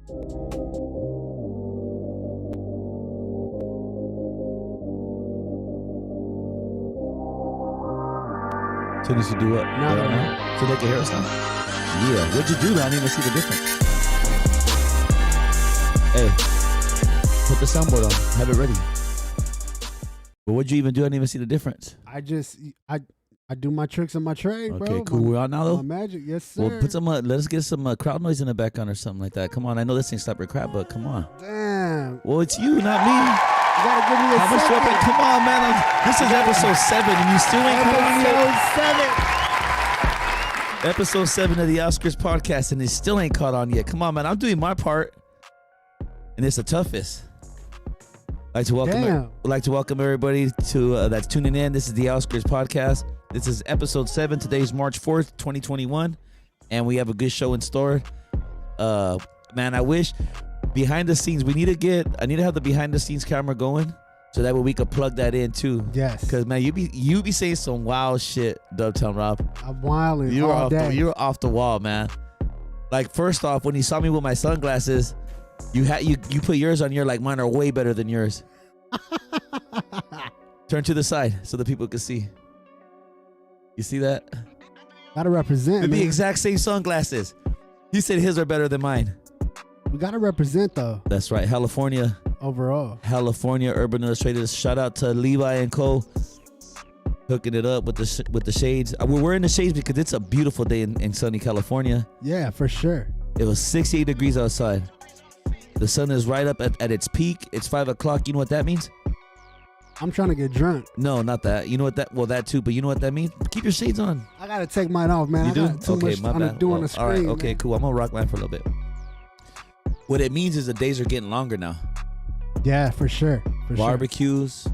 Soon as you do what? No. So they can hear us now? Yeah. What'd you do, man? I didn't even see the difference. Hey, put the soundboard on. Have it ready. But what'd you even do? I didn't even see the difference. I do my tricks on my trade, bro. Okay, cool. We're on now, though? My magic, yes, sir. Well, put some. Let's get some crowd noise in the background or something like that. Come on. I know this ain't Slap Your Crap, but come on. Damn. Well, it's you, not me. You gotta give me a How much second. weapon? Come on, man. This is episode 7, and you still ain't coming yet. Episode 7 of the Outskirts Podcast, and it still ain't caught on yet. Come on, man. I'm doing my part, and it's the toughest. I'd like to welcome everybody to that's tuning in. This is the Outskirts Podcast. This is episode 7. Today's March 4th, 2021, and we have a good show in store. Man, I wish behind the scenes I need to have the behind the scenes camera going, so that way we could plug that in too. Yes. Because man, you be saying some wild shit, Dubtown Rob. I'm wilding all day. You were off the wall, man. Like, first off, when you saw me with my sunglasses, you put yours on. You're like, mine are way better than yours. Turn to the side so the people can see. You see that? Gotta represent. They're man. the exact same sunglasses. He said his are better than mine. We gotta represent though. That's right, California. Overall. California Urban Illustrators. Shout out to Levi and Co. Hooking it up with the shades. We're wearing the shades because it's a beautiful day in sunny California. Yeah, for sure. It was 68 degrees outside. The sun is right up at its peak. It's 5 o'clock. You know what that means? I'm trying to get drunk. No, not that. You know what that? Well, that too. But you know what that means? Keep your shades on. I gotta take mine off, man. You do? I got too Okay, much my on bad. doing the screen. All right. Okay, man. cool. I'm gonna rock mine for a little bit. What it means is the days are getting longer now. Yeah, for sure. Barbecues,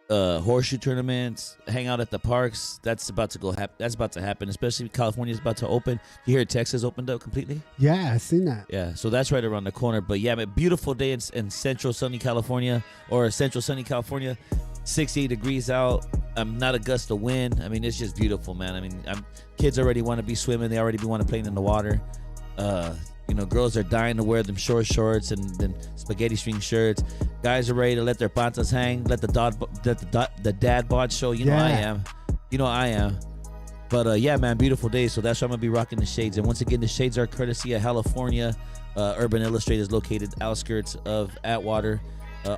horseshoe tournaments, hang out at the parks. That's about to That's about to happen. Especially California's about to open. You hear Texas opened up completely? Yeah, I seen that. Yeah, so that's right around the corner. But yeah, man, beautiful day in central sunny California, or central sunny California. 68 degrees out. Not a gust of wind. I mean, it's just beautiful, man. I mean, kids already want to be swimming. They already want to play in the water. Girls are dying to wear them short shorts and then spaghetti string shirts. Guys are ready to let their pantas hang. Let the dad bod show. You know I am. But yeah, man, beautiful day. So that's why I'm gonna be rocking the shades. And once again, the shades are courtesy of California Urban Illustrators, located outskirts of Atwater,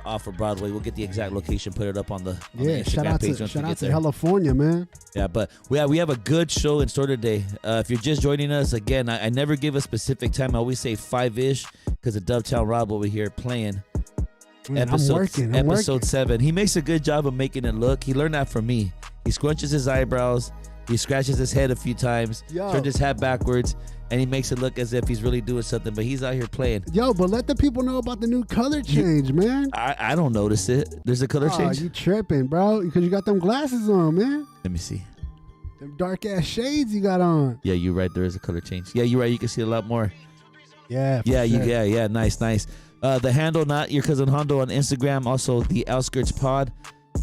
off of Broadway. We'll get the exact location, put it up on the Instagram page. Shout out to California, man. Yeah, but we have a good show in store today. If you're just joining us, again, I never give a specific time. I always say 5-ish because of Dubtown Rob over here playing. Man, I'm working. 7. He makes a good job of making it look. He learned that from me. He scrunches his eyebrows. He scratches his head a few times. Turns his hat backwards. And he makes it look as if he's really doing something, but he's out here playing. Yo, but let the people know about the new color change, man. I don't notice it. There's a color change? You tripping, bro, because you got them glasses on, man. Let me see. Them dark-ass shades you got on. Yeah, you're right. There is a color change. Yeah, you're right. You can see a lot more. Yeah, Yeah, sure. yeah. Nice. The handle, not your cousin Hondo, on Instagram. Also, the Outskirts Pod.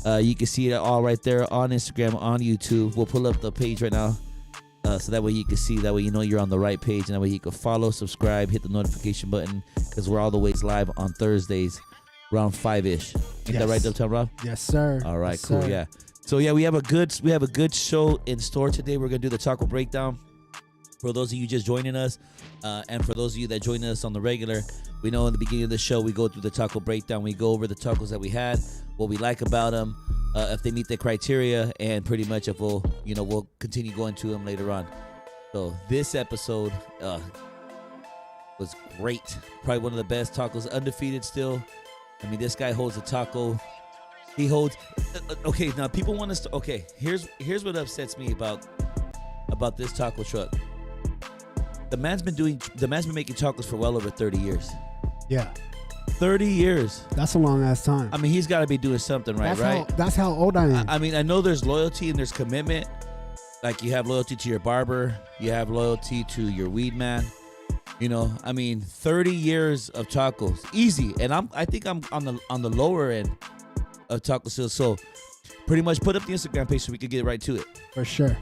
You can see it all right there on Instagram, on YouTube. We'll pull up the page right now. So that way you can see, that way you know you're on the right page, and that way you can follow, subscribe, hit the notification button, because we're all the ways live on Thursdays around 5-ish. Ain't that right, Dubtown Rob? Yes, sir. All right, yes, cool, sir. yeah. So yeah, we have a good show in store today. We're gonna do the taco breakdown. For those of you just joining us, and for those of you that join us on the regular, we know in the beginning of the show we go through the taco breakdown. We go over the tacos that we had, what we like about them, if they meet the criteria, and pretty much if we'll continue going to them later on. So this episode was great. Probably one of the best tacos, undefeated still. I mean, this guy holds a taco. He holds. Okay, now people want us to. Okay, here's what upsets me about this taco truck. The man's been making tacos for well over 30 years. Yeah. 30 years. That's a long ass time. I mean, he's got to be doing something right? That's how old I am. I mean, I know there's loyalty and there's commitment. Like, you have loyalty to your barber, you have loyalty to your weed man. I mean, 30 years of tacos, easy. And I think I'm on the lower end of taco sales. So, pretty much put up the Instagram page so we can get right to it. For sure.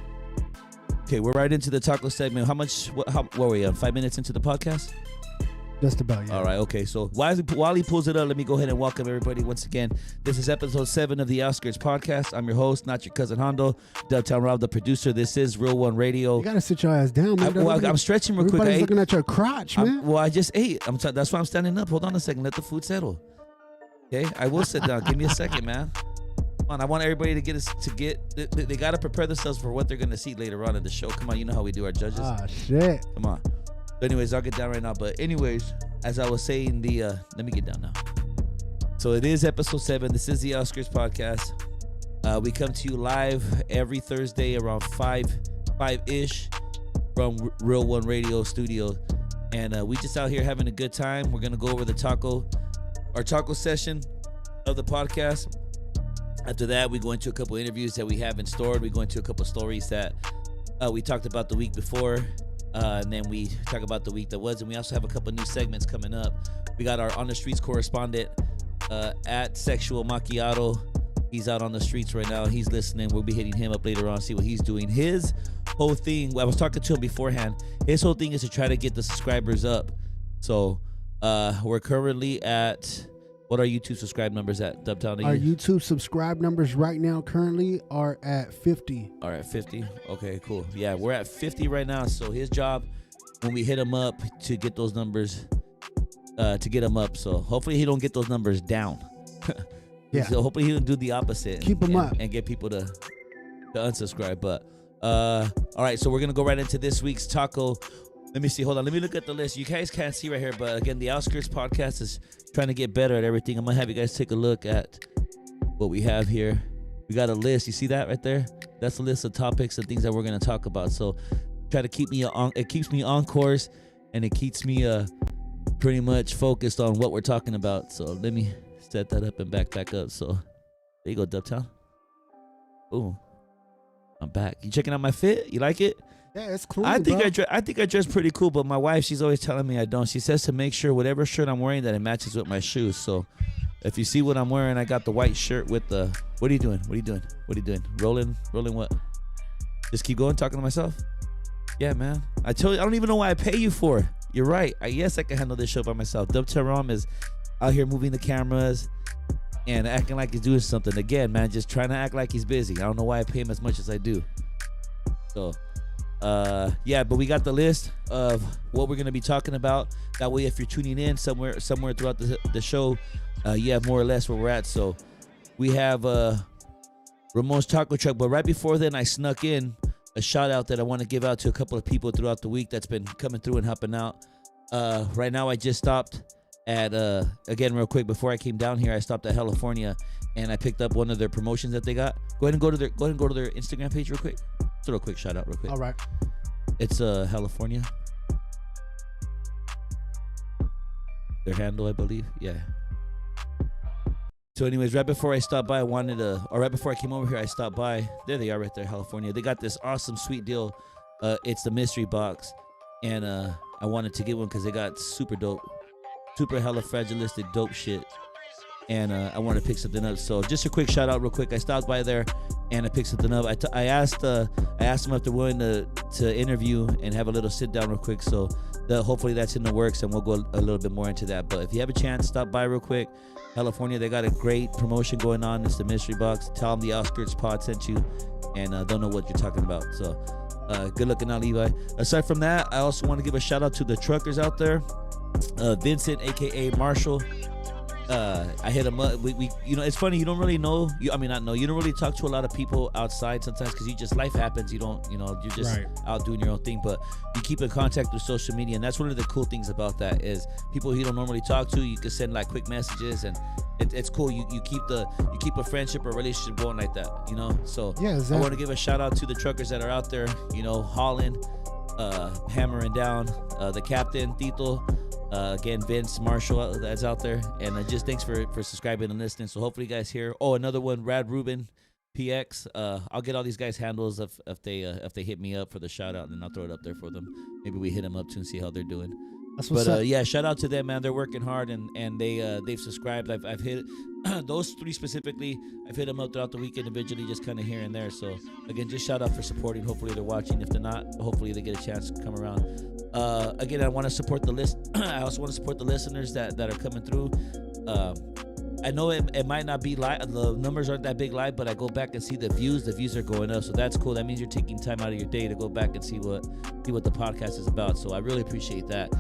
Okay, we're right into the taco segment. What were we on? 5 minutes into the podcast? Just about, yeah. All right, okay. So while he pulls it up, let me go ahead and welcome everybody once again. This is episode 7 of the Outskirts Podcast. I'm your host, not your cousin Hondo, Dubtown Rob, the producer. This is Real One Radio. You gotta sit your ass down, man. I'm stretching real quick. Everybody's looking at your crotch, man. I just ate. That's why I'm standing up. Hold on a second. Let the food settle. Okay, I will sit down. Give me a second, man. Come on, I want everybody to they got to prepare themselves for what they're going to see later on in the show. Come on, you know how we do our judges. Ah, shit. Come on. But anyways, I'll get down right now. But anyways, as I was saying, let me get down now. So it is episode 7. This is the Outskirts Podcast. We come to you live every Thursday around 5-ish from Real One Radio Studio. And we just out here having a good time. We're going to go over our taco session of the podcast. After that, we go into a couple interviews that we have in store. We go into a couple stories that we talked about the week before. And then we talk about the week that was. And we also have a couple new segments coming up. We got our On the Streets correspondent at Sexual Macchiato. He's out on the streets right now. He's listening. We'll be hitting him up later on, see what he's doing. His whole thing, I was talking to him beforehand. His whole thing is to try to get the subscribers up. So we're currently at... What are YouTube subscribe numbers at, Dubtown? Our YouTube subscribe numbers right now currently are at 50. All right, 50. Okay, cool. Yeah, we're at 50 right now. So his job, when we hit him up to get those numbers, to get him up. So hopefully he don't get those numbers down. Yeah. So hopefully he'll do the opposite. Keep them up. And get people to unsubscribe. But, all right, so we're going to go right into this week's taco. Let me see. Hold on. Let me look at the list. You guys can't see right here, but again, the Outskirts Podcast is trying to get better at everything. I'm going to have you guys take a look at what we have here. We got a list. You see that right there? That's a list of topics and things that we're going to talk about. So try to keep me on. It keeps me on course, and it keeps me pretty much focused on what we're talking about. So let me set that up and back up. So there you go, Dubtown. Ooh, I'm back. You checking out my fit? You like it? Yeah, it's cool. I think I dress pretty cool, but my wife, she's always telling me I don't. She says to make sure whatever shirt I'm wearing that it matches with my shoes. So if you see what I'm wearing, I got the white shirt with the. What are you doing? What are you doing? What are you doing? Rolling what? Just keep going, talking to myself. Yeah, man. I told you, I don't even know why I pay you for. You're right. Yes, I can handle this show by myself. Dubtown Rom is out here moving the cameras and acting like he's doing something. Again, man, just trying to act like he's busy. I don't know why I pay him as much as I do. So. Yeah, but we got the list of what we're going to be talking about. That way, if you're tuning in somewhere throughout the show, you have more or less where we're at. So we have Ramon's Taco Truck. But right before then, I snuck in a shout out that I want to give out to a couple of people throughout the week that's been coming through and helping out. Right now, I just stopped at, again, real quick, before I came down here, I stopped at California and I picked up one of their promotions that they got. Go ahead and go to their Instagram page real quick. Throw a quick shout out real quick. All right. It's California. Their handle, I believe. Yeah. So anyways, right before I stopped by, right before I came over here, I stopped by. There they are right there, California. They got this awesome sweet deal. It's the mystery box. And I wanted to get one because they got super dope, super hella fragilistic dope shit. And I wanted to pick something up. So just a quick shout out real quick. I stopped by there and I picked something up. I asked them if they're willing to interview and have a little sit down real quick. So hopefully that's in the works and we'll go a little bit more into that. But if you have a chance, stop by real quick. California, they got a great promotion going on. It's the mystery box. Tell them the Outskirts Pod sent you and they'll know what you're talking about. So good looking out, Levi. Aside from that, I also want to give a shout out to the truckers out there. Vincent, aka Marshall. I hit him up. We it's funny. You don't really know. You don't really talk to a lot of people outside sometimes because life happens. You're just right out doing your own thing. But you keep in contact with social media, and that's one of the cool things about that is people you don't normally talk to. You can send like quick messages, and it's cool. You keep a friendship or relationship going like that. So yeah, exactly. I want to give a shout out to the truckers that are out there. Hauling, hammering down. The captain Tito. Again, Vince, Marshall, that's out there. And just thanks for subscribing and listening. So hopefully you guys hear. Oh, another one, Rad Ruben, PX. I'll get all these guys' handles if they hit me up for the shout out, and then I'll throw it up there for them. Maybe we hit them up too and see how they're doing. That's what's up. Yeah, shout out to them, man. They're working hard and they've subscribed. I've hit those 3 specifically. I've hit them up throughout the week individually, just kind of here and there. So again, just shout out for supporting. Hopefully they're watching. If they're not, hopefully they get a chance to come around. Again, I want to support the list. I also want to support the listeners that are coming through. I know it might not be live. The numbers aren't that big live, but I go back and see the views. The views are going up, so that's cool. That means you're taking time out of your day to go back and see what the podcast is about. So I really appreciate that.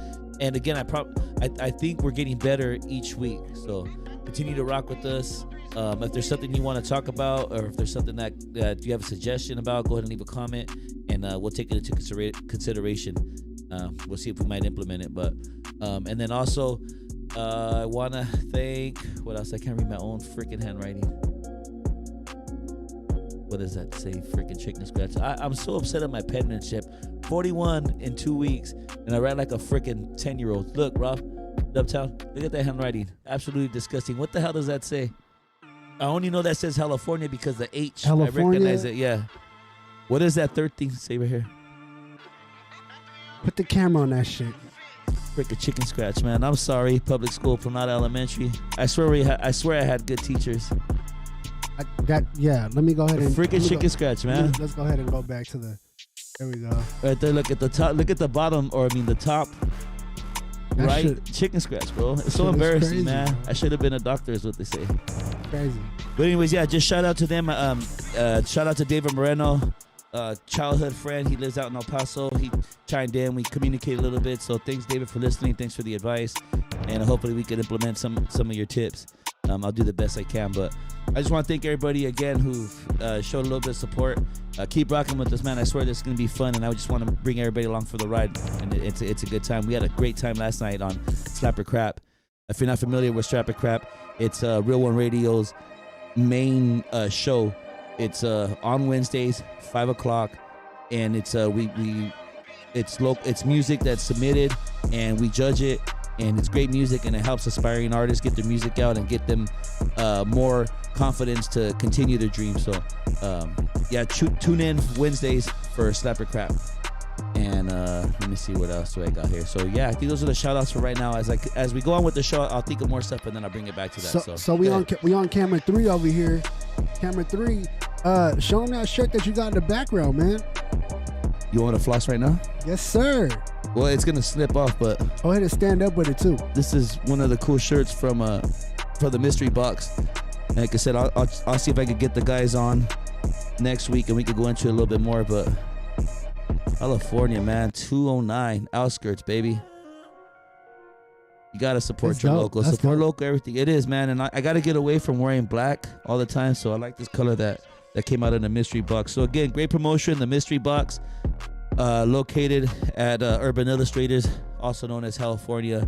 And again, I think we're getting better each week. So continue to rock with us. If there's something you want to talk about, or if there's something that you have a suggestion about, go ahead and leave a comment, and we'll take it into consideration. We'll see if we might implement it. But and then also, I want to thank, what else? I can't read my own freaking handwriting. What does that say? Freaking chicken scratch. I'm so upset at my penmanship. 41 in 2 weeks, and I write like a freaking 10-year-old. Look, Rob, Uptown, look at that handwriting. Absolutely disgusting. What the hell does that say? I only know that says California because the H. California? I recognize it, yeah. What does that third thing say right here? Put the camera on that shit. Freaking chicken scratch, man. I'm sorry, public school, Planada Elementary. I swear I had good teachers. Let me go ahead and freaking chicken scratch, man. Let's go ahead and go back to the. There we go. Right there, look at the top. Look at the bottom, or I mean the top. That right, shit, chicken scratch, bro. It's so embarrassing, crazy, man. bro. I should have been a doctor, is what they say. Crazy. But anyways, yeah, just shout out to them. Shout out to David Moreno, childhood friend. He lives out in El Paso. He chimed in. We communicated a little bit. So thanks, David, for listening. Thanks for the advice, and hopefully we can implement some of your tips. I'll do the best I can, but I just want to thank everybody again who showed a little bit of support. Keep rocking with us, man. I swear this is going to be fun, and I just want to bring everybody along for the ride, and it's a good time. We had a great time last night on Slapper Crap. If you're not familiar with Slapper Crap, it's Real One Radio's main show. It's on Wednesdays, 5 o'clock, and it's it's music that's submitted, and we judge it. And it's great music, and it helps aspiring artists get their music out and get them more confidence to continue their dreams. So, tune in Wednesdays for Slapper Crap. And let me see what else do I got here. So, yeah, I think those are the shout-outs for right now. As we go on with the show, I'll think of more stuff, and then I'll bring it back to that. So we on camera 3 over here. Camera 3. Show them that shirt that you got in the background, man. You want to floss right now? Yes, sir. Well, it's gonna slip off, but go ahead and stand up with it too. This is one of the cool shirts from the mystery box. Like I said, I'll see if I could get the guys on next week, and we could go into it a little bit more. But California, man, 209 Outskirts, baby. You gotta support your local. Support local, everything. It is, man, and I gotta get away from wearing black all the time. So I like this color that came out in the mystery box. So again, great promotion, the mystery box. Located at Urban Illustrators, also known as California.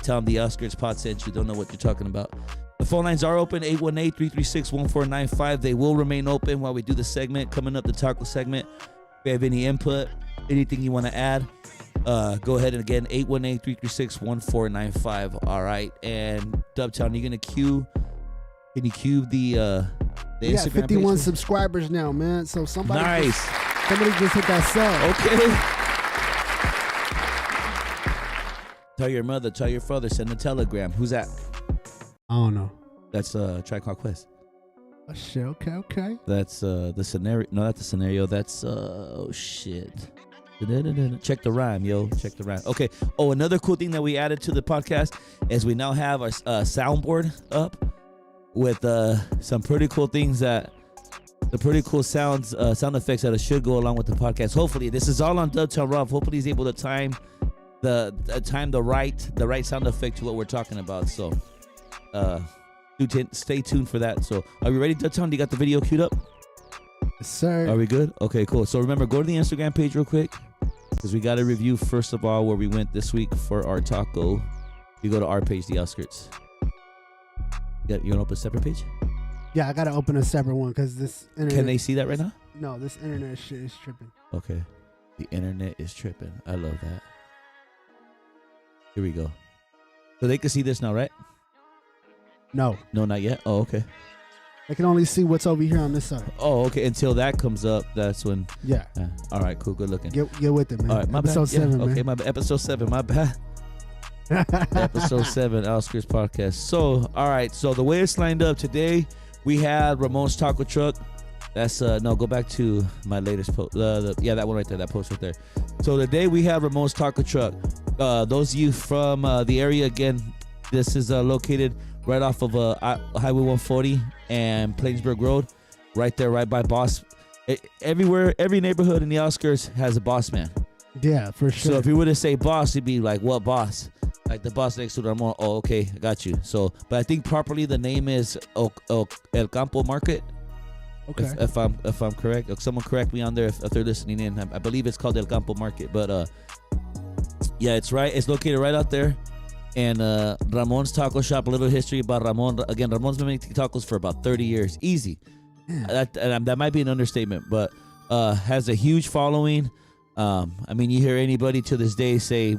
Tell them the Outskirts Pod sent you. Don't know what you're talking about. The phone lines are open, 818-336-1495. They will remain open while we do the segment. Coming up, the taco segment. If you have any input, anything you want to add, go ahead and again, 818-336-1495. All right. And Dubtown, can you cue the Instagram 51 page? subscribers now, man. So somebody just hit that sub. Okay. Tell your mother, tell your father, send a telegram. Who's that? I don't know. That's Tribe Called Quest. Oh shit. Okay. That's the scenario. No, that's the scenario. That's oh shit. Check the rhyme, yo. Check the rhyme. Okay. Oh, another cool thing that we added to the podcast is we now have our soundboard up with some pretty cool things the pretty cool sound effects that should go along with the podcast. Hopefully, this is all on Dubtown Rob. Hopefully, he's able to time the right sound effect to what we're talking about. So, stay tuned for that. So, are we ready, Dubtown? Do you got the video queued up? Yes, sir. Are we good? Okay, cool. So remember, go to the Instagram page real quick because we got to review first of all where we went this week for our taco. You go to our page, the Outskirts. You want to open a separate page? Yeah, I gotta open a separate one because this internet. Can they see that right now? No, this internet shit is tripping. Okay. The internet is tripping. I love that. Here we go. So they can see this now, right? No, not yet. Oh, okay. I can only see what's over here on this side. Oh, okay. Until that comes up, that's when. Yeah. All right, cool. Good looking. Get with it, man. All right, my episode bad. 7, yeah, man. Okay, my bad. Episode 7. My bad. Episode 7, Outskirts Podcast. So, all right. So the way it's lined up today, we had Ramon's Taco Truck. That's no. Go back to my latest post. Yeah, that one right there. That post right there. So today we have Ramon's Taco Truck. Those of you from the area, again, this is located right off of Highway 140 and Plainsburg Road, right there, right by Boss. Everywhere, every neighborhood in the outskirts has a boss man. Yeah, for sure. So if you were to say boss, it'd be like, what boss? Like the boss next to Ramon. Oh, okay, I got you. So, but I think properly the name is El Campo Market. Okay. If I'm correct, if someone correct me on there if they're listening in. I believe it's called El Campo Market, but yeah, it's right. It's located right out there. And Ramon's Taco Shop. A little history about Ramon. Again, Ramon's been making tacos for about 30 years, easy. Yeah. That might be an understatement, but has a huge following. I mean, you hear anybody to this day say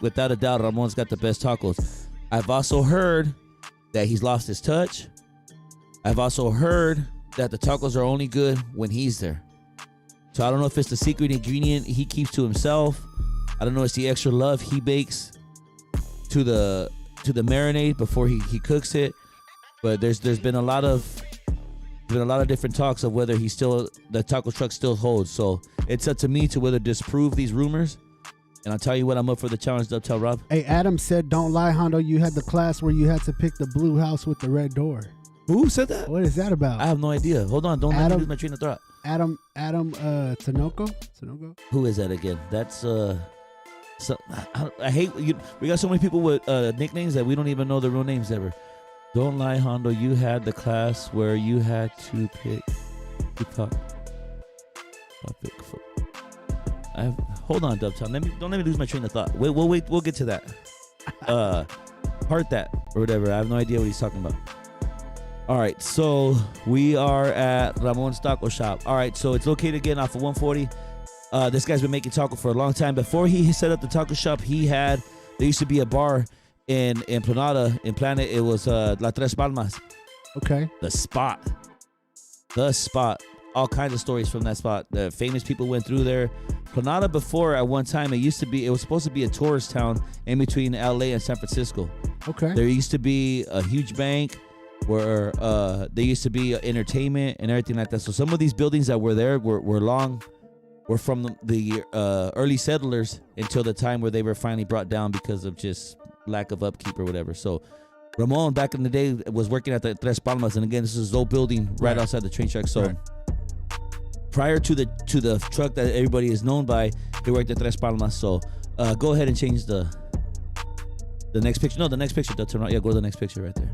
without a doubt, Ramon's got the best tacos. I've also heard that he's lost his touch. I've also heard that the tacos are only good when he's there. So I don't know if it's the secret ingredient he keeps to himself. I don't know if it's the extra love he bakes to the marinade before he cooks it. But there's been a lot of different talks of whether the taco truck still holds. So it's up to me to whether disprove these rumors. And I'll tell you what, I'm up for the challenge, Dovetail Rob. Hey, Adam said, don't lie, Hondo. You had the class where you had to pick the blue house with the red door. Who said that? What is that about? I have no idea. Hold on. Don't let me lose my train of thought. Adam, Tinoco? Who is that again? That's, I hate, we got so many people with nicknames that we don't even know their real names ever. Don't lie, Hondo. You had the class where you had to pick the topic. Hold on, Dovetail. Don't let me lose my train of thought. We'll get to that. Heart that or whatever. I have no idea what he's talking about. All right, so we are at Ramon's Taco Shop. All right, so it's located again off of 140. This guy's been making taco for a long time. Before he set up the taco shop, there used to be a bar in Planada, in Planet. It was La Tres Palmas. Okay. The spot. All kinds of stories from that spot. The famous people went through there. Planada before, at one time, it was supposed to be a tourist town in between LA and San Francisco. Okay. There used to be a huge bank where there used to be entertainment and everything like that. So some of these buildings that were there were from the early settlers until the time where they were finally brought down because of just lack of upkeep or whatever. So Ramon back in the day was working at the Tres Palmas, and again, this is his old building right outside the train track. So prior to the truck that everybody is known by, he worked at Tres Palmas. So go ahead and change the next picture. No, the next picture. Turn around. Yeah, go to the next picture right there.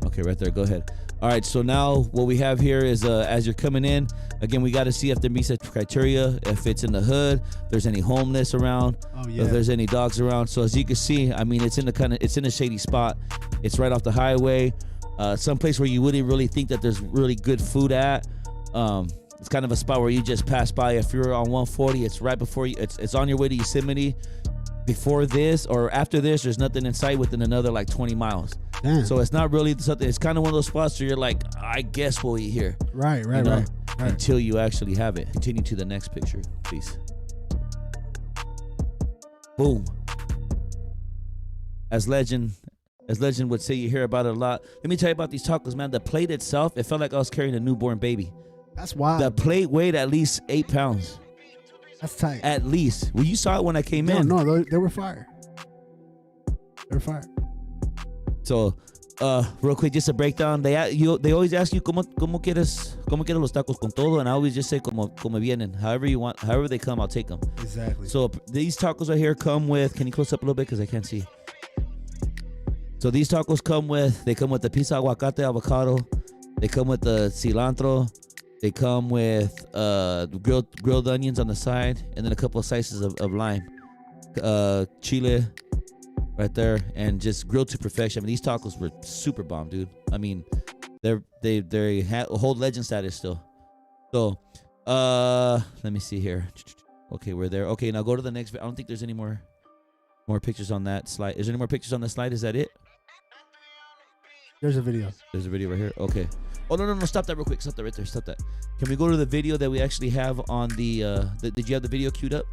Okay, right there. Go ahead. All right, so now what we have here is as you're coming in, again, we got to see if there meets the criteria, if it's in the hood, if there's any homeless around, if there's any dogs around. So as you can see, I mean, it's in a shady spot. It's right off the highway, someplace where you wouldn't really think that there's really good food at. It's kind of a spot where you just pass by. If you're on 140, it's right before you. It's on your way to Yosemite. Before this or after this, there's nothing in sight within another like 20 miles. Damn. So it's not really something. It's kind of one of those spots where you're like, I guess we'll eat here. Right. Until you actually have it. Continue to the next picture, please. Boom. As legend would say, you hear about it a lot. Let me tell you about these tacos, man. The plate itself, it felt like I was carrying a newborn baby. That's wild. The plate weighed at least 8 pounds. That's tight. At least. Well, you saw it when I came in. No, they were fire. So, real quick, just a breakdown. They always ask you cómo quieres los tacos con todo, and I always just say como vienen. However you want, however they come, I'll take them. Exactly. So these tacos right here come with. Can you close up a little bit because I can't see? So these tacos come with the piece of aguacate, avocado. They come with the cilantro. They come with grilled onions on the side, and then a couple of slices of lime, chile, right there, and just grilled to perfection. I mean, these tacos were super bomb, dude. I mean, they hold legend status still. So, let me see here. Okay, we're there. Okay, now go to the next. I don't think there's any more pictures on that slide. Is there any more pictures on the slide? Is that it? There's a video. There's a video right here. Okay. Oh, no. Stop that real quick. Stop that right there. Stop that. Can we go to the video that we actually have on the did you have the video queued up?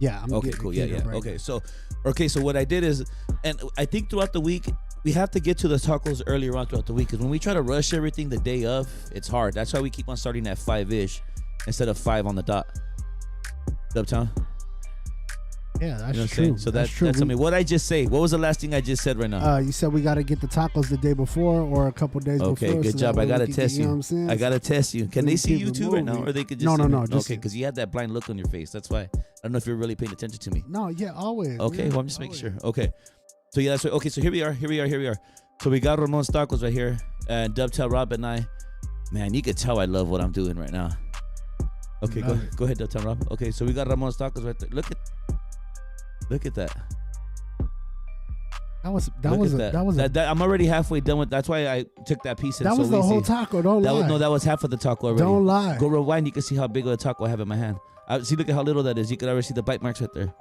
Yeah. I'm Okay, getting cool. a Yeah, catered yeah. right Okay, now. so what I did is, and I think throughout the week we have to get to the tacos earlier on throughout the week, because when we try to rush everything the day of, it's hard. That's why we keep on starting at 5-ish instead of 5 on the dot. Uptown. Yeah, that's You know what I'm true. saying? So that's true. that's what I just say. What was the last thing I just said right now? You said we got to get the tacos the day before or a couple days before. Okay, good so job. that I way gotta we can test get, you. know what I'm saying? I gotta test you. Can We they can see keep you it too right now, moving. or they could just No, see no, me? no, just- Okay, because you had that blind look on your face. That's why. I don't know if you're really paying attention to me. No, yeah, always. Okay, man, well, I'm just making always. sure. Okay, so yeah, that's right. Okay, so here we are. So we got Ramon's Tacos right here, and Dovetail Rob and I. Man, you could tell I love what I'm doing right now. Okay, Love it. go ahead, Dovetail Rob. Okay, so we got Ramon's Tacos right there. Look at that. That was I'm already halfway done with. That's why I took that piece. that so was the whole easy. taco. Don't lie. That was half of the taco already. Don't lie. Go rewind. You can see how big of a taco I have in my hand. See, look at how little that is. You can already see the bite marks right there.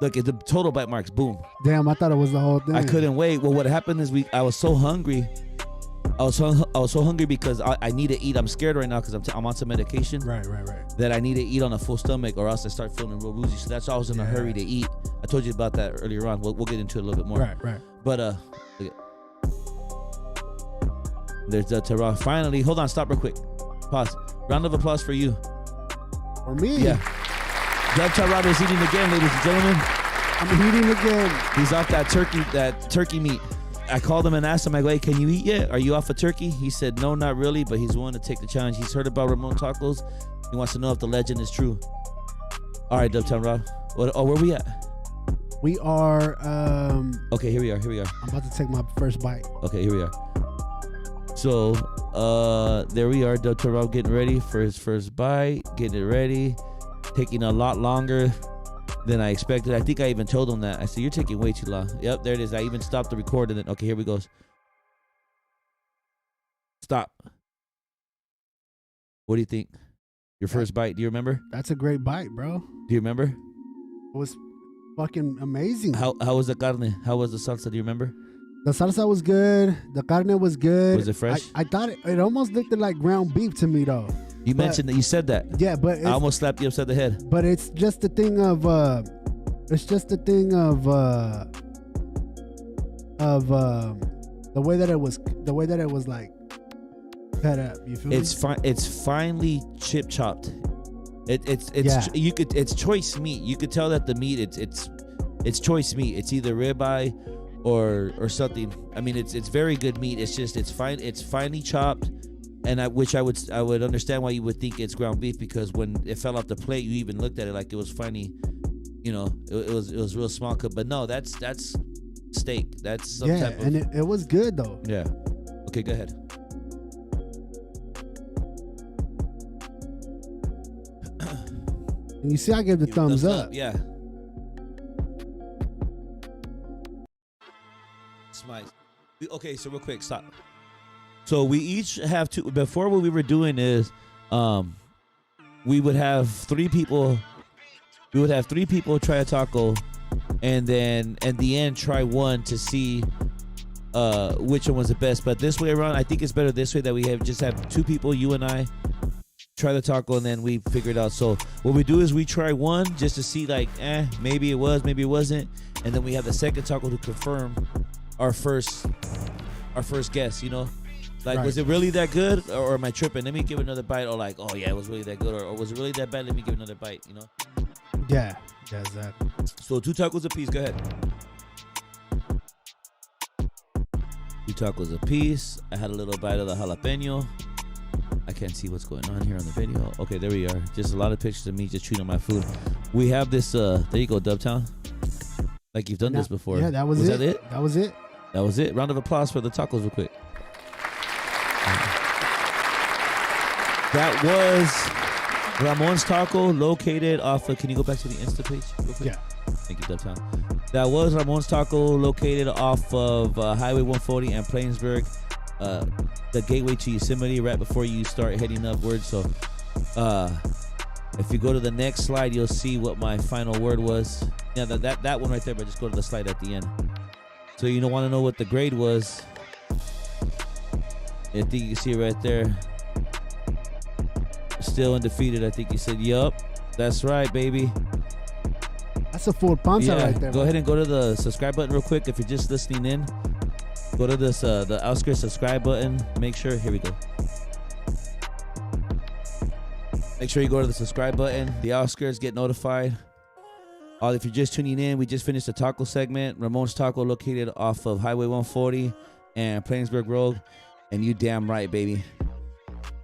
Look at the total bite marks. Boom. Damn, I thought it was the whole thing. I couldn't wait. Well, what happened is I was so hungry. I was so hungry because I need to eat. I'm scared right now because I'm on some medication. Right. That I need to eat on a full stomach, or else I start feeling real woozy. So that's why I was in a hurry to eat. I told you about that earlier on. We'll get into it a little bit more. Right. But look at, there's the Terra. Finally, hold on, stop real quick. Pause. Round of applause for you. For me? Yeah. Doug Terra is eating again, ladies and gentlemen. I'm eating again. He's off that turkey meat. I called him and asked him, I go, hey, can you eat yet? Are you off of turkey? He said, no, not really, but he's willing to take the challenge. He's heard about Ramon Tacos. He wants to know if the legend is true. All right, Dubtown Rob. Where we at? We are. Okay, here we are. I'm about to take my first bite. Okay, here we are. So, there we are. Dubtown Rob getting ready for his first bite. Getting it ready. Taking a lot longer than I expected. I think I even told him that. I said, you're taking way too long. Yep, there it is. I even stopped the record and then, okay, here we go. Stop. What do you think? Your first bite, do you remember? That's a great bite, bro. Do you remember? It was fucking amazing. How was the carne? How was the salsa? Do you remember? The salsa was good. The carne was good. Was it fresh? I thought it almost looked like ground beef to me, though. You mentioned that. You said that. Yeah, but I almost slapped you upside the head. But it's just the thing of the way that it was like cut up. You feel me? It's finely chip chopped. It's Yeah. It's choice meat. You could tell that the meat it's choice meat. It's either ribeye or something. I mean, it's very good meat. It's just it's finely chopped. And I would understand why you would think it's ground beef, because when it fell off the plate, you even looked at it like it was funny. You know, it was real small cut. But no, that's steak. That's some type of. And it was good though. Yeah. Okay, go ahead. And you see, I gave the thumbs up. Yeah. Smiles. Okay, so real quick, stop. So we each have two. Before, what we were doing is, we would have 3 people. We would have 3 people try a taco, and then at the end try one to see which one was the best. But this way around, I think it's better this way, that we have 2 people, you and I, try the taco, and then we figure it out. So what we do is we try one just to see, like, maybe it was, maybe it wasn't, and then we have the second taco to confirm our first guess. You know. Like, Right. Was it really that good, or am I tripping? Let me give another bite. Or like, oh yeah, it was really that good, or was it really that bad? Let me give another bite. You know. Yeah, exactly. So 2 tacos a piece. Go ahead. 2 tacos a piece. I had a little bite of the jalapeno. I can't see what's going on here on the video. Okay, there we are. Just a lot of pictures of me just chewing on my food. We have this. There you go, Dubtown. Like you've done this before. Yeah, that was it. That it? That was it. That was it. Round of applause for the tacos, real quick. That was Ramon's Taco, located off of. Can you go back to the Insta page real quick? Yeah. Thank you, Dubtown. That was Ramon's Taco, located off of Highway 140 and Plainsburg, the gateway to Yosemite, right before you start heading upward. So, if you go to the next slide, you'll see what my final word was. Yeah, that one right there. But just go to the slide at the end. So you don't want to know what the grade was. I think you can see it right there. Still undefeated. I think you said, yup, that's right, baby. That's a full panza right there. Go ahead and go to the subscribe button real quick. If you're just listening in, go to this the Outskirts subscribe button. Make sure, here we go. Make sure you go to the subscribe button. The Outskirts, get notified. If you're just tuning in, we just finished the taco segment. Ramon's Taco, located off of Highway 140 and Plainsburg Road. And you damn right, baby.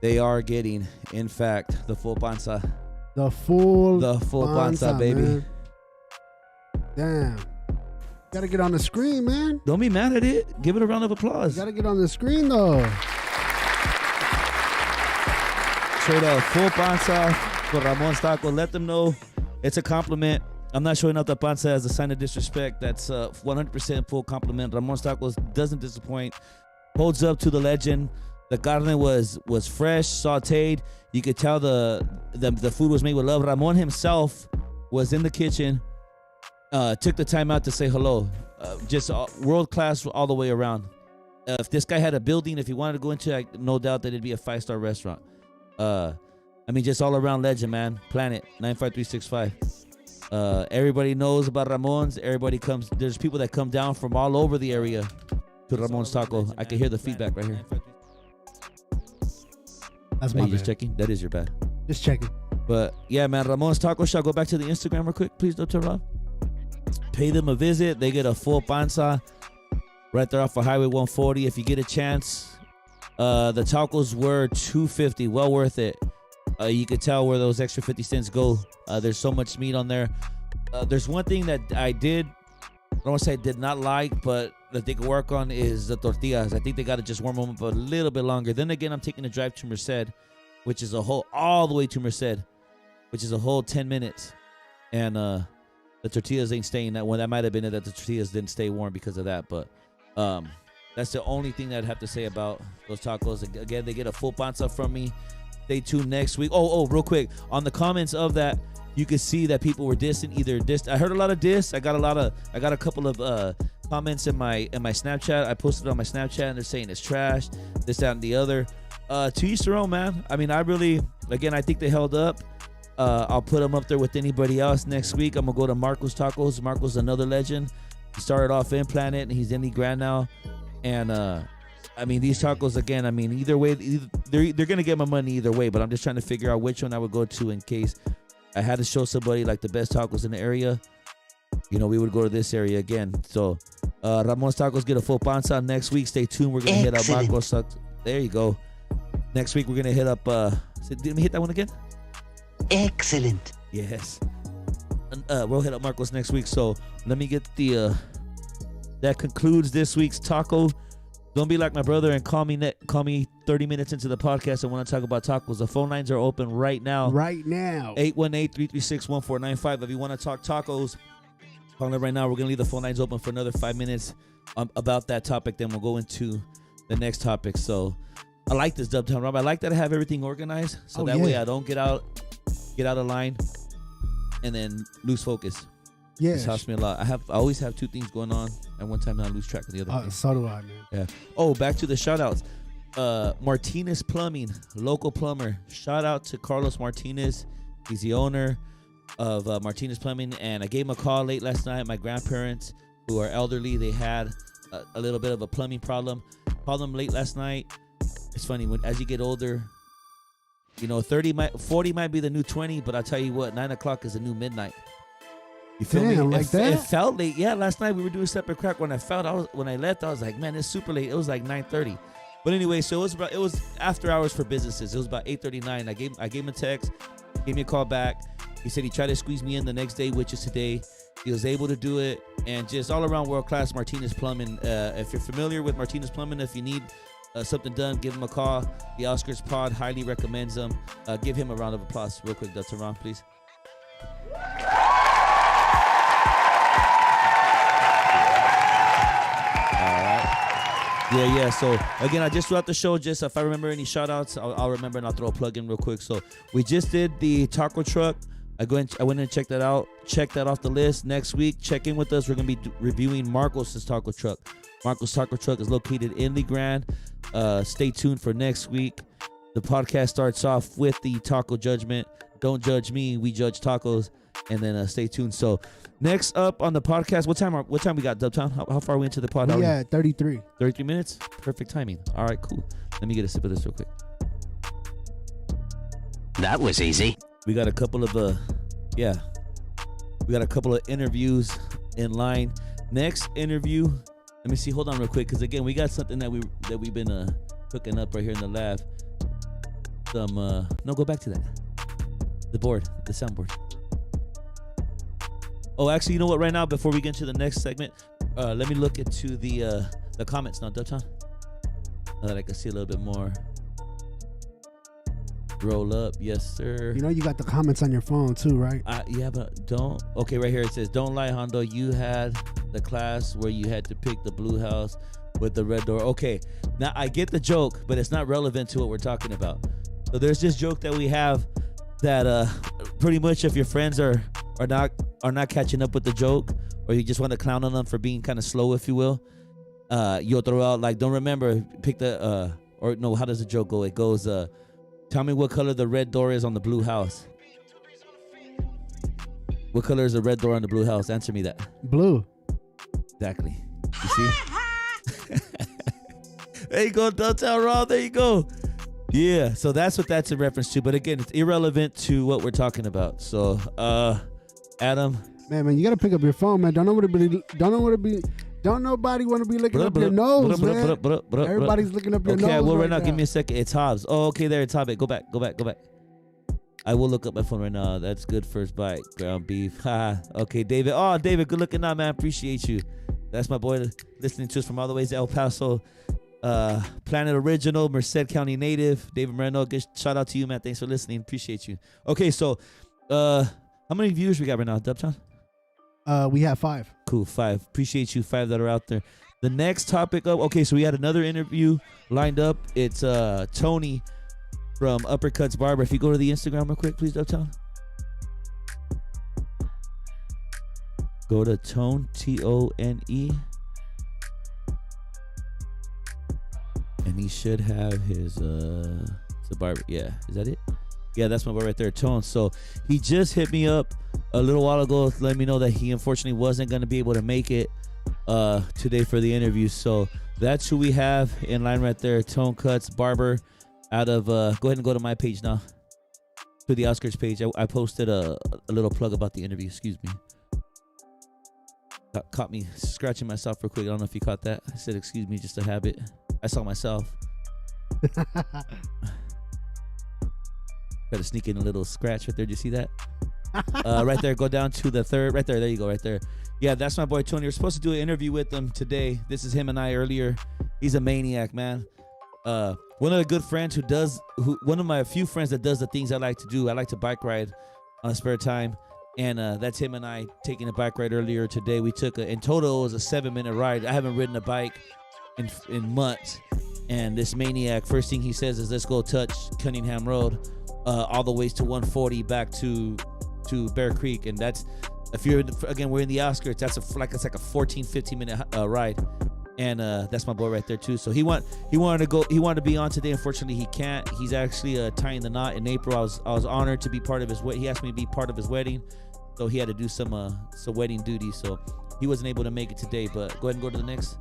They are getting, in fact, the full panza. The full panza, baby. Man. Damn. Gotta get on the screen, man. Don't be mad at it. Give it a round of applause. You gotta get on the screen, though. Straight up, full panza for Ramon's Taco. Let them know it's a compliment. I'm not showing out the panza as a sign of disrespect. That's 100% full compliment. Ramon's Tacos doesn't disappoint. Holds up to the legend. The carne was fresh, sauteed. You could tell the food was made with love. Ramon himself was in the kitchen. Took the time out to say hello. Just world class all the way around. If this guy had a building, if he wanted to go into, no doubt that it'd be a 5-star restaurant. Just all around legend, man. Planet 95365. Everybody knows about Ramon's. Everybody comes. There's people that come down from all over the area to Ramon's Taco. I can hear the feedback right here. That's my bad. Just checking. That is your bad. Just checking. But yeah, man, Ramon's Taco Shop. Go back to the Instagram real quick, please, Dr. Rob. Pay them a visit. They get a full panza right there off of Highway 140. If you get a chance, the tacos were $2.50. Well worth it. You could tell where those extra 50 cents go. There's so much meat on there. There's one thing that I don't want to say I did not like, but that they could work on is the tortillas. I think they got to just warm them up a little bit longer. Then again, I'm taking a drive to Merced, which is all the way to Merced, which is a whole 10 minutes. And the tortillas ain't staying that one. That might have been it, that the tortillas didn't stay warm because of that. But that's the only thing that I'd have to say about those tacos. Again, they get a full panza from me. Stay tuned next week. Real quick. On the comments of that, you could see that people were dissing. I heard a lot of diss. I got a couple of comments in my Snapchat. I posted it on my Snapchat and they're saying it's trash, this, that, and the other. To each their own, man. I think they held up. I'll put them up there with anybody else next week. I'm gonna go to Marco's Tacos. Marco's another legend. He started off in Planet and he's in the Grand now. And these tacos, again, either way, they're going to get my money either way, but I'm just trying to figure out which one I would go to in case I had to show somebody like the best tacos in the area. We would go to this area again. So, Ramon's Tacos get a full panza next week. Stay tuned. We're going to hit up Marcos. There you go. Next week, we're going to hit up, did we hit that one again? Excellent. Yes. We'll hit up Marcos next week. So, let me get that concludes this week's taco. Don't be like my brother and call me 30 minutes into the podcast and want to talk about tacos. The phone lines are open right now. 818-336-1495. If you want to talk tacos, call it right now. We're going to leave the phone lines open for another 5 minutes about that topic. Then we'll go into the next topic. So I like this Dubtown Rob. I like that I have everything organized. So way I don't get out of line and then lose focus. Yeah, this helps me a lot. I always have two things going on at one time, and I lose track of the other thing. So do I, man. Yeah. Back to the shout outs. Martinez Plumbing, local plumber. Shout out to Carlos Martinez. He's the owner of Martinez Plumbing, and I gave him a call late last night. My grandparents, who are elderly, they had a little bit of a plumbing problem. Called them late last night. It's funny, as you get older, 40 might be the new 20, but I'll tell you what, 9 o'clock is the new midnight. You feel me? That? It felt late. Yeah, last night we were doing separate crack. When I left, I was like, man, it's super late. It was like 9:30. But anyway, so it was after hours for businesses. It was about 8:39. I gave him a text, gave me a call back. He said he tried to squeeze me in the next day, which is today. He was able to do it, and just all around world class Martinez Plumbing. If you're familiar with Martinez Plumbing, if you need something done, give him a call. The Outskirts Pod highly recommends them. Give him a round of applause real quick, Dr. Ron, please. Yeah. So again, I just throughout the show, just if I remember any shout outs, I'll remember and I'll throw a plug in real quick. So we just did the taco truck. I went and checked that out. Check that off the list. Next week, check in with us. We're gonna be reviewing Marcos' taco truck. Marcos' taco truck is located in the Grand. Stay tuned for next week. The podcast starts off with the taco judgment. Don't judge me. We judge tacos. and then stay tuned. So next up on the podcast, what time we got, Dubtown? How far are we into the pod? Yeah, 33. 33 minutes? Perfect timing. All right, cool. Let me get a sip of this real quick. That was easy. We got a couple of interviews in line. Next interview, let me see. Hold on real quick, because again, we got something that we've been cooking up right here in the lab. No, go back to that. The soundboard. Oh, actually, you know what? Right now, before we get into the next segment, let me look into the comments now, Dubtown. That I can see a little bit more. Roll up, yes, sir. You know you got the comments on your phone too, right? Yeah, but don't. Okay, right here it says, "Don't lie, Hondo. You had the class where you had to pick the blue house with the red door." Okay, now I get the joke, but it's not relevant to what we're talking about. So there's this joke that we have that pretty much if your friends are not catching up with the joke, or you just want to clown on them for being kind of slow, if you will, you'll throw out like, "Don't remember, pick the or no, how does the joke go? It goes, tell me what color the red door is on the blue house." What color is the red door on the blue house? Answer me that. Blue. Exactly. You see? There you go, Delta Raw. There you go. Yeah, so that's what that's in reference to. But again, it's irrelevant to what we're talking about. So, Adam. Man, you gotta pick up your phone, man. Don't nobody want to be looking up your nose, man. Everybody's looking up your nose. Okay, well, right now, now, give me a second. It's Hobbs. Oh, okay, there, it's Hobbit. Go back. I will look up my phone right now. That's good first bite. Ground beef. Ha. Okay, David. Oh, David, good looking out, man. Appreciate you. That's my boy listening to us from all the way to El Paso. Planet Original, Merced County native. David Moreno, good shout out to you, man. Thanks for listening. Appreciate you. Okay, so how many viewers we got right now, Dubtown? We have 5. Cool, 5. Appreciate you, 5 that are out there. The next topic up. Okay, so we had another interview lined up. It's Tony from Uppercuts Barber. If you go to the Instagram real quick, please, Dubtown. Go to Tone, Tone. And he should have his it's a barber. Yeah, is that it? Yeah, that's my boy right there, Tone. So he just hit me up a little while ago to let me know that he unfortunately wasn't going to be able to make it today for the interview. So that's who we have in line right there, Tone Cuts Barber out of go ahead and go to my page now, to the Outskirts page. I posted a little plug about the interview. Excuse me. Caught me scratching myself real quick. I don't know if you caught that. I said excuse me just a habit. I saw myself. Got to sneak in a little scratch right there. Do you see that? Right there. Go down to the third. Right there. There you go. Right there. Yeah, that's my boy Tony. We're supposed to do an interview with him today. This is him and I earlier. He's a maniac, man. One of the good friends one of my few friends that does the things I like to do. I like to bike ride on spare time. And that's him and I taking a bike ride earlier today. We took in total, it was a 7-minute ride. I haven't ridden a bike in months. And this maniac, first thing he says is, let's go touch Cunningham Road all the ways to 140 back to Bear Creek. And that's, if you're, again, we're in the outskirts, it's like a 14-15 minute ride. And that's my boy right there too. So he wanted to be on today. Unfortunately, he can't. He's actually tying the knot in April. I was honored to be part of his wedding. He asked me to be part of his wedding, so he had to do some wedding duty. So he wasn't able to make it today. But go ahead and go to the next.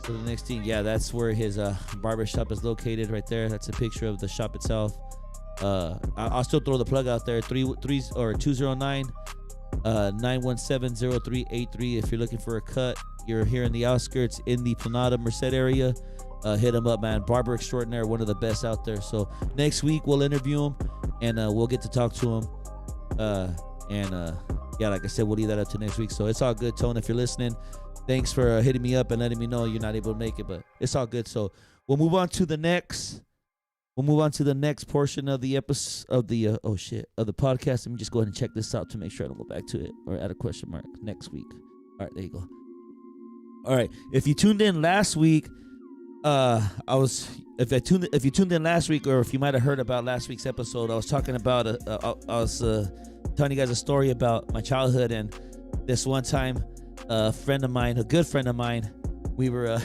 So the next thing, yeah, that's where his barber shop is located right there. That's a picture of the shop itself. I'll still throw the plug out there. 209 917-0383. If you're looking for a cut, you're here in the outskirts in the Planada Merced area, hit him up, man. Barber extraordinaire, one of the best out there. So next week we'll interview him and we'll get to talk to him. Yeah, like I said, we'll leave that up to next week. So it's all good, Tone. If you're listening, thanks for hitting me up and letting me know you're not able to make it, but it's all good. So we'll move on to the next portion of the episode of the of the podcast. Let me just go ahead and check this out to make sure I don't go back to it or add a question mark next week. All right, there you go. All right, if you tuned in last week, if you tuned in last week, or if you might have heard about last week's episode, I was talking about I was telling you guys a story about my childhood, and this one time, a good friend of mine, we were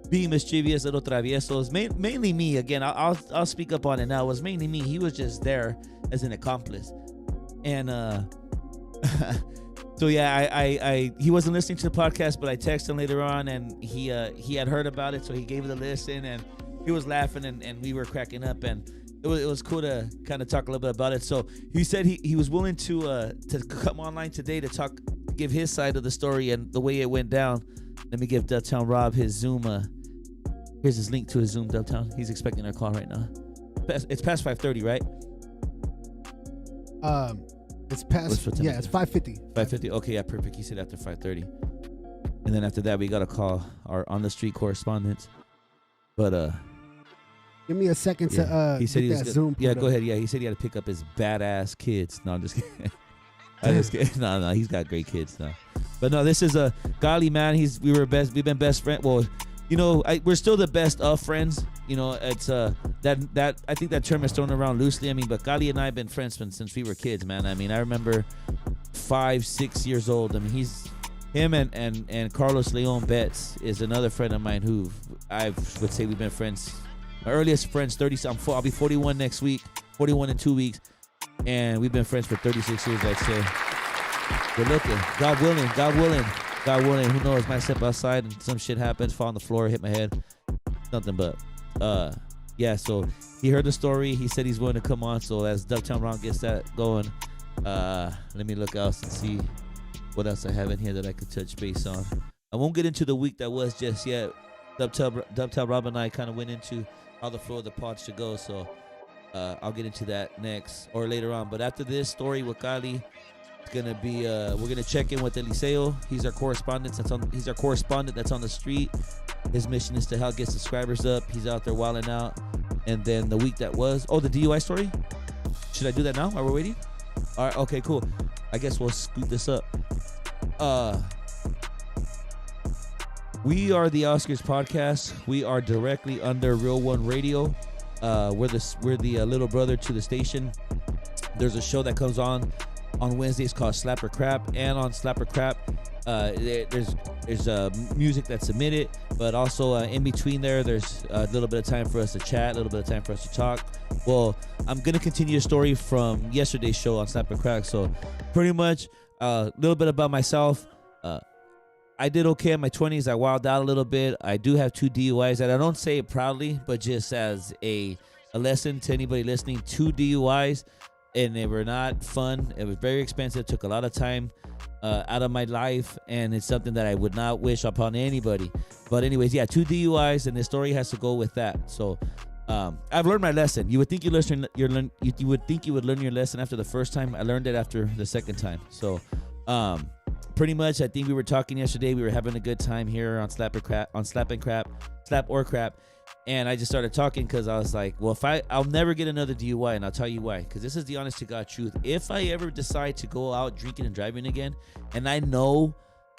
being mischievous, little traviesos. Mainly me. Again, I'll speak up on it now. It was mainly me. He was just there as an accomplice, and So yeah, I he wasn't listening to the podcast, but I texted him later on, and he had heard about it, so he gave it a listen, and he was laughing, and we were cracking up, and it was cool to kind of talk a little bit about it. So he said he was willing to come online today to give his side of the story and the way it went down. Let me give Dubtown Rob his Zoom. Here's his link to his Zoom, Dubtown. He's expecting our call right now. It's past 5:30, right? It's past. Yeah, it's 5:50. 5:50. Okay, yeah, perfect. He said after 5:30, and then after that we got to call our on the street correspondents. But give me a second to he said he was that Zoom. Yeah, go ahead. Yeah, he said he had to pick up his badass kids. No, I'm just kidding. I'm just kidding. No, he's got great kids now. But no, this is a golly man. We've been best friends. Well, you know, we're still the best of friends. You know, it's that I think that term is thrown around loosely. I mean, but Gali and I have been friends since we were kids, man. I mean, I remember 5-6 years old. I mean, him and Carlos Leon Betts is another friend of mine who I would say we've been friends. My earliest friends, 30. I'll be 41 next week. 41 in 2 weeks, and we've been friends for 36 years. I'd say. Good looking. God willing. God willing. God willing. Who knows? Might step outside and some shit happens, fall on the floor, hit my head. Nothing but. Yeah, so he heard the story. He said he's willing to come on. So as Dubtown Ron gets that going, let me look out and see what else I have in here that I could touch base on. I won't get into the week that was just yet. Dubtown Rob and I kind of went into how the flow of the pod should go. So I'll get into that next or later on. But after this story with Kali, it's gonna be we're gonna check in with Eliseo. He's our correspondent that's on the street. His mission is to help get subscribers up. He's out there wilding out. And then the week that was, the DUI story. Should I do that now while we're waiting? All right, okay, cool. I guess we'll scoot this up. We are the Outskirts Podcast. We are directly under Real One Radio. We're the little brother to the station. There's a show that comes on Wednesdays called Slap or Crap, and on Slap or Crap, there's music that's submitted, but also in between there's a little bit of time for us to chat, a little bit of time for us to talk. Well, I'm gonna continue a story from yesterday's show on Slap or Crack. So pretty much a little bit about myself. I did okay in my 20s. I wilded out a little bit. I do have 2 DUIs, and I don't say it proudly, but just as a lesson to anybody listening. 2 DUIs, and they were not fun. It was very expensive. Took a lot of time out of my life, and it's something that I would not wish upon anybody. But anyways, yeah, 2 DUIs, and the story has to go with that. So I've learned my lesson. You would think you would learn your lesson after the first time. I learned it after the second time. So pretty much, I think we were talking yesterday. We were having a good time here on Slap or Crap. And I just started talking because I was like, well, I'll never get another DUI, and I'll tell you why. Because this is the honest to God truth. If I ever decide to go out drinking and driving again, and I know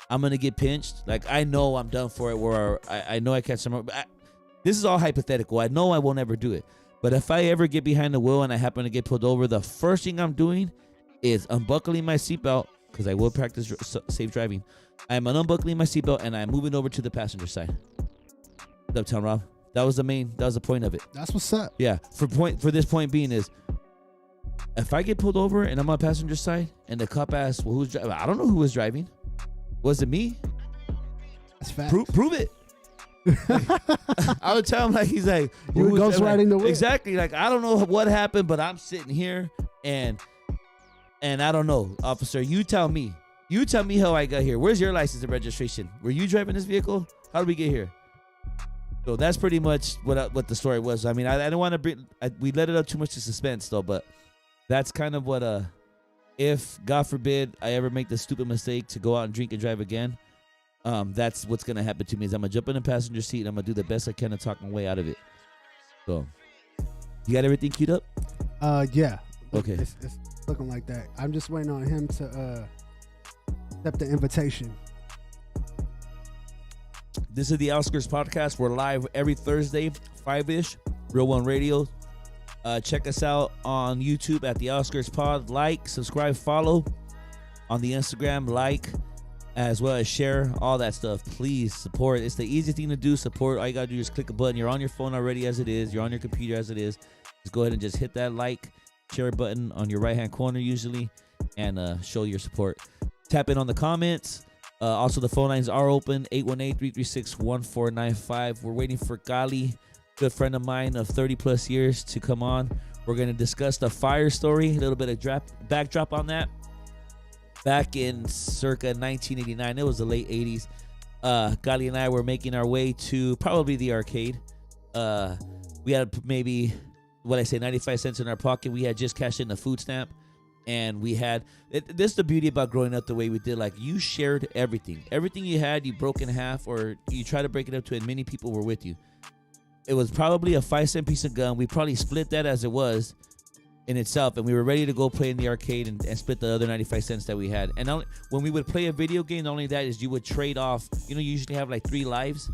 I'm going to get pinched, like I know I'm done for it, where I know I catch some. This is all hypothetical. I know I won't ever do it. But if I ever get behind the wheel and I happen to get pulled over, the first thing I'm doing is unbuckling my seatbelt, because I will practice safe driving. I'm unbuckling my seatbelt, and I'm moving over to the passenger side. Dubtown Rob. That was the point of it. That's what's up. Yeah. For this point being is, if I get pulled over and I'm on passenger side and the cop asks, well, who's driving? I don't know who was driving. Was it me? That's fact. Prove it. I would tell him, like, he's like, you were ghost riding the whip. Exactly. Like, I don't know what happened, but I'm sitting here and I don't know, officer. You tell me how I got here. Where's your license and registration? Were you driving this vehicle? How did we get here? So that's pretty much what the story was. I mean, I don't want to bring. We let it up too much to suspense, though. But that's kind of what. If God forbid I ever make the stupid mistake to go out and drink and drive again, that's what's gonna happen to me. Is I'm gonna jump in the passenger seat and I'm gonna do the best I can to talk my way out of it. So, you got everything queued up? Yeah. Okay. It's looking like that. I'm just waiting on him to accept the invitation. This is the Outskirts Podcast. We're live every Thursday, 5-ish, Real One Radio. Check us out on YouTube at the Outskirts Pod. Like, subscribe, follow on the Instagram. Like, as well as share, all that stuff. Please support. It's the easy thing to do. Support. All you got to do is click a button. You're on your phone already as it is. You're on your computer as it is. Just go ahead and just hit that like, share button on your right-hand corner usually. and show your support. Tap in on the comments. Also, the phone lines are open, 818-336-1495. We're waiting for Gali, good friend of mine of 30-plus years, to come on. We're going to discuss the fire story, a little bit of backdrop on that. Back in circa 1989, it was the late 80s. Gali and I were making our way to probably the arcade. We had maybe, 95 cents in our pocket. We had just cashed in a food stamp. And we had, this is the beauty about growing up the way we did. Like, you shared everything. Everything you had, you broke in half, or you try to break it up to as many people were with you. It was probably a 5-cent piece of gum. We probably split that as it was in itself. And we were ready to go play in the arcade and split the other 95 cents that we had. And when we would play a video game, not only that is you would trade off, you usually have like 3 lives.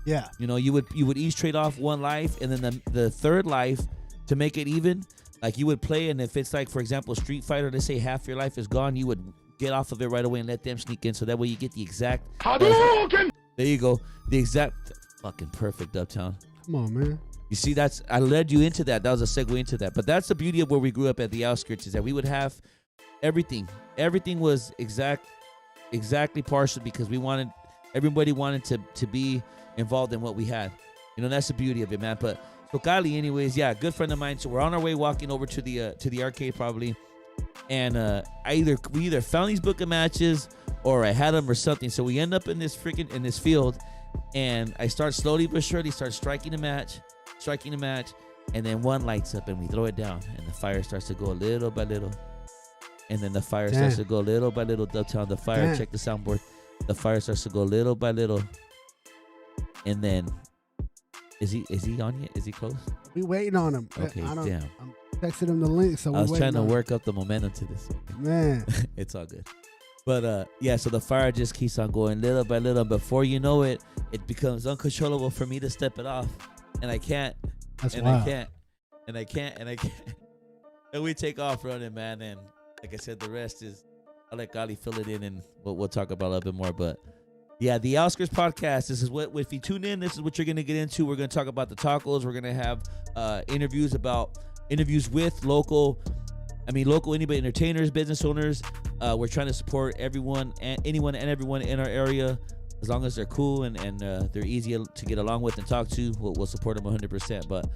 Yeah. You would each trade off 1 life, and then the third life, to make it even, like, you would play, and if it's like, for example, Street Fighter, let's say half your life is gone, you would get off of it right away and let them sneak in, so that way you get the exact. There you go. The exact. Fucking perfect, Uptown. Come on, man. You see, I led you into that. That was a segue into that. But that's the beauty of where we grew up at the Outskirts, is that we would have everything. Everything was exactly partial, because everybody wanted to be involved in what we had. That's the beauty of it, man. But so Gali, anyways, yeah, good friend of mine. So we're on our way walking over to the arcade probably, and we either found these book of matches or I had them or something. So we end up in this field, and I start slowly but surely striking a match, and then one lights up and we throw it down, and the fire starts to go little by little, and then the fire starts to go little by little. Uptown, the fire. Check the soundboard. The fire starts to go little by little, and then. Is he on yet? Is he close? We waiting on him. Okay, damn. I'm texting him the link, so I was trying to work up the momentum to this. Man. It's all good. But yeah, so the fire just keeps on going little by little. Before you know it, it becomes uncontrollable for me to step it off. And I can't. That's and wild. I can't. And I can't. And we take off running, man. And like I said, the rest is, I'll let Gali fill it in, and we'll talk about it a little bit more. But yeah, the Outskirts podcast. This is what, if you tune in, this is what you're going to get into. We're going to talk about the tacos. We're going to have interviews with local anybody, entertainers, business owners. We're trying to support anyone and everyone in our area, as long as they're cool and they're easy to get along with and talk to. We'll support them 100%. But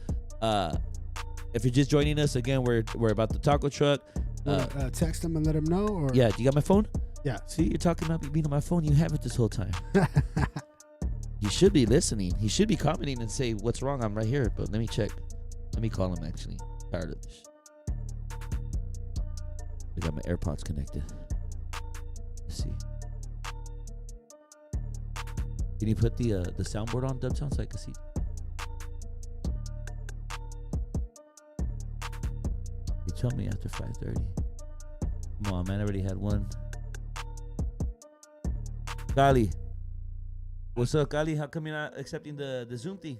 if you're just joining us, again, we're about the taco truck. Text them and let them know. Or yeah, do you got my phone? Yeah. See, you're talking about me being on my phone. You have it this whole time. You should be listening. He should be commenting and say, what's wrong? I'm right here. But let me check. Let me call him, actually. Tired of this. I got my AirPods connected. Let's see. Can you put the soundboard on, Dubtown, so I can see? You told me after 5:30. Come on, man. I already had one. Gali. What's up, Gali? How come you're not accepting the Zoom thing?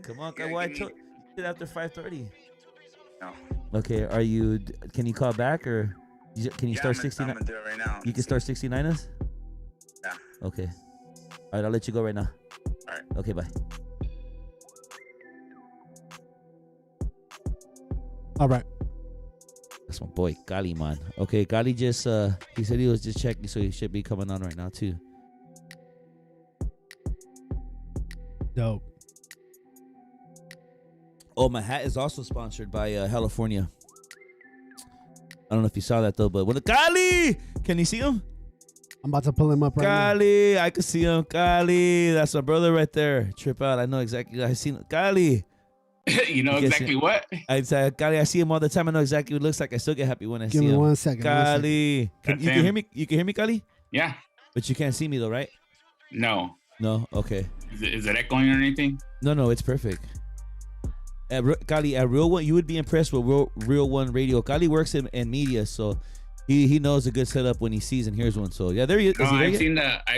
Come on, why I told you after 5:30? No. Okay, can you call back, or can you start 69? I'm gonna do it right now. You can start 69 us? Yeah. Okay. All right, I'll let you go right now. All right. Okay, bye. All right. That's my boy, Gali, man. Okay, Gali just, he said he was just checking, so he should be coming on right now, too. Dope. Oh, my hat is also sponsored by California. I don't know if you saw that, though, but Gali! Can you see him? I'm about to pull him up right Gali, I can see him. Gali, that's my brother right there. Trip out. I know exactly. I seen Gali. You know exactly what? I said, Gali, I see him all the time. I know exactly what it looks like. I still get happy when I see him. Give me 1 second. Gali. You can hear me? You can hear me, Gali? Yeah. But you can't see me, though, right? No. No? Okay. Is it echoing or anything? No, it's perfect. Gali, at Real One, you would be impressed with Real One Radio. Gali works in media, so he knows a good setup when he sees and hears one. So yeah, there he is. No, I've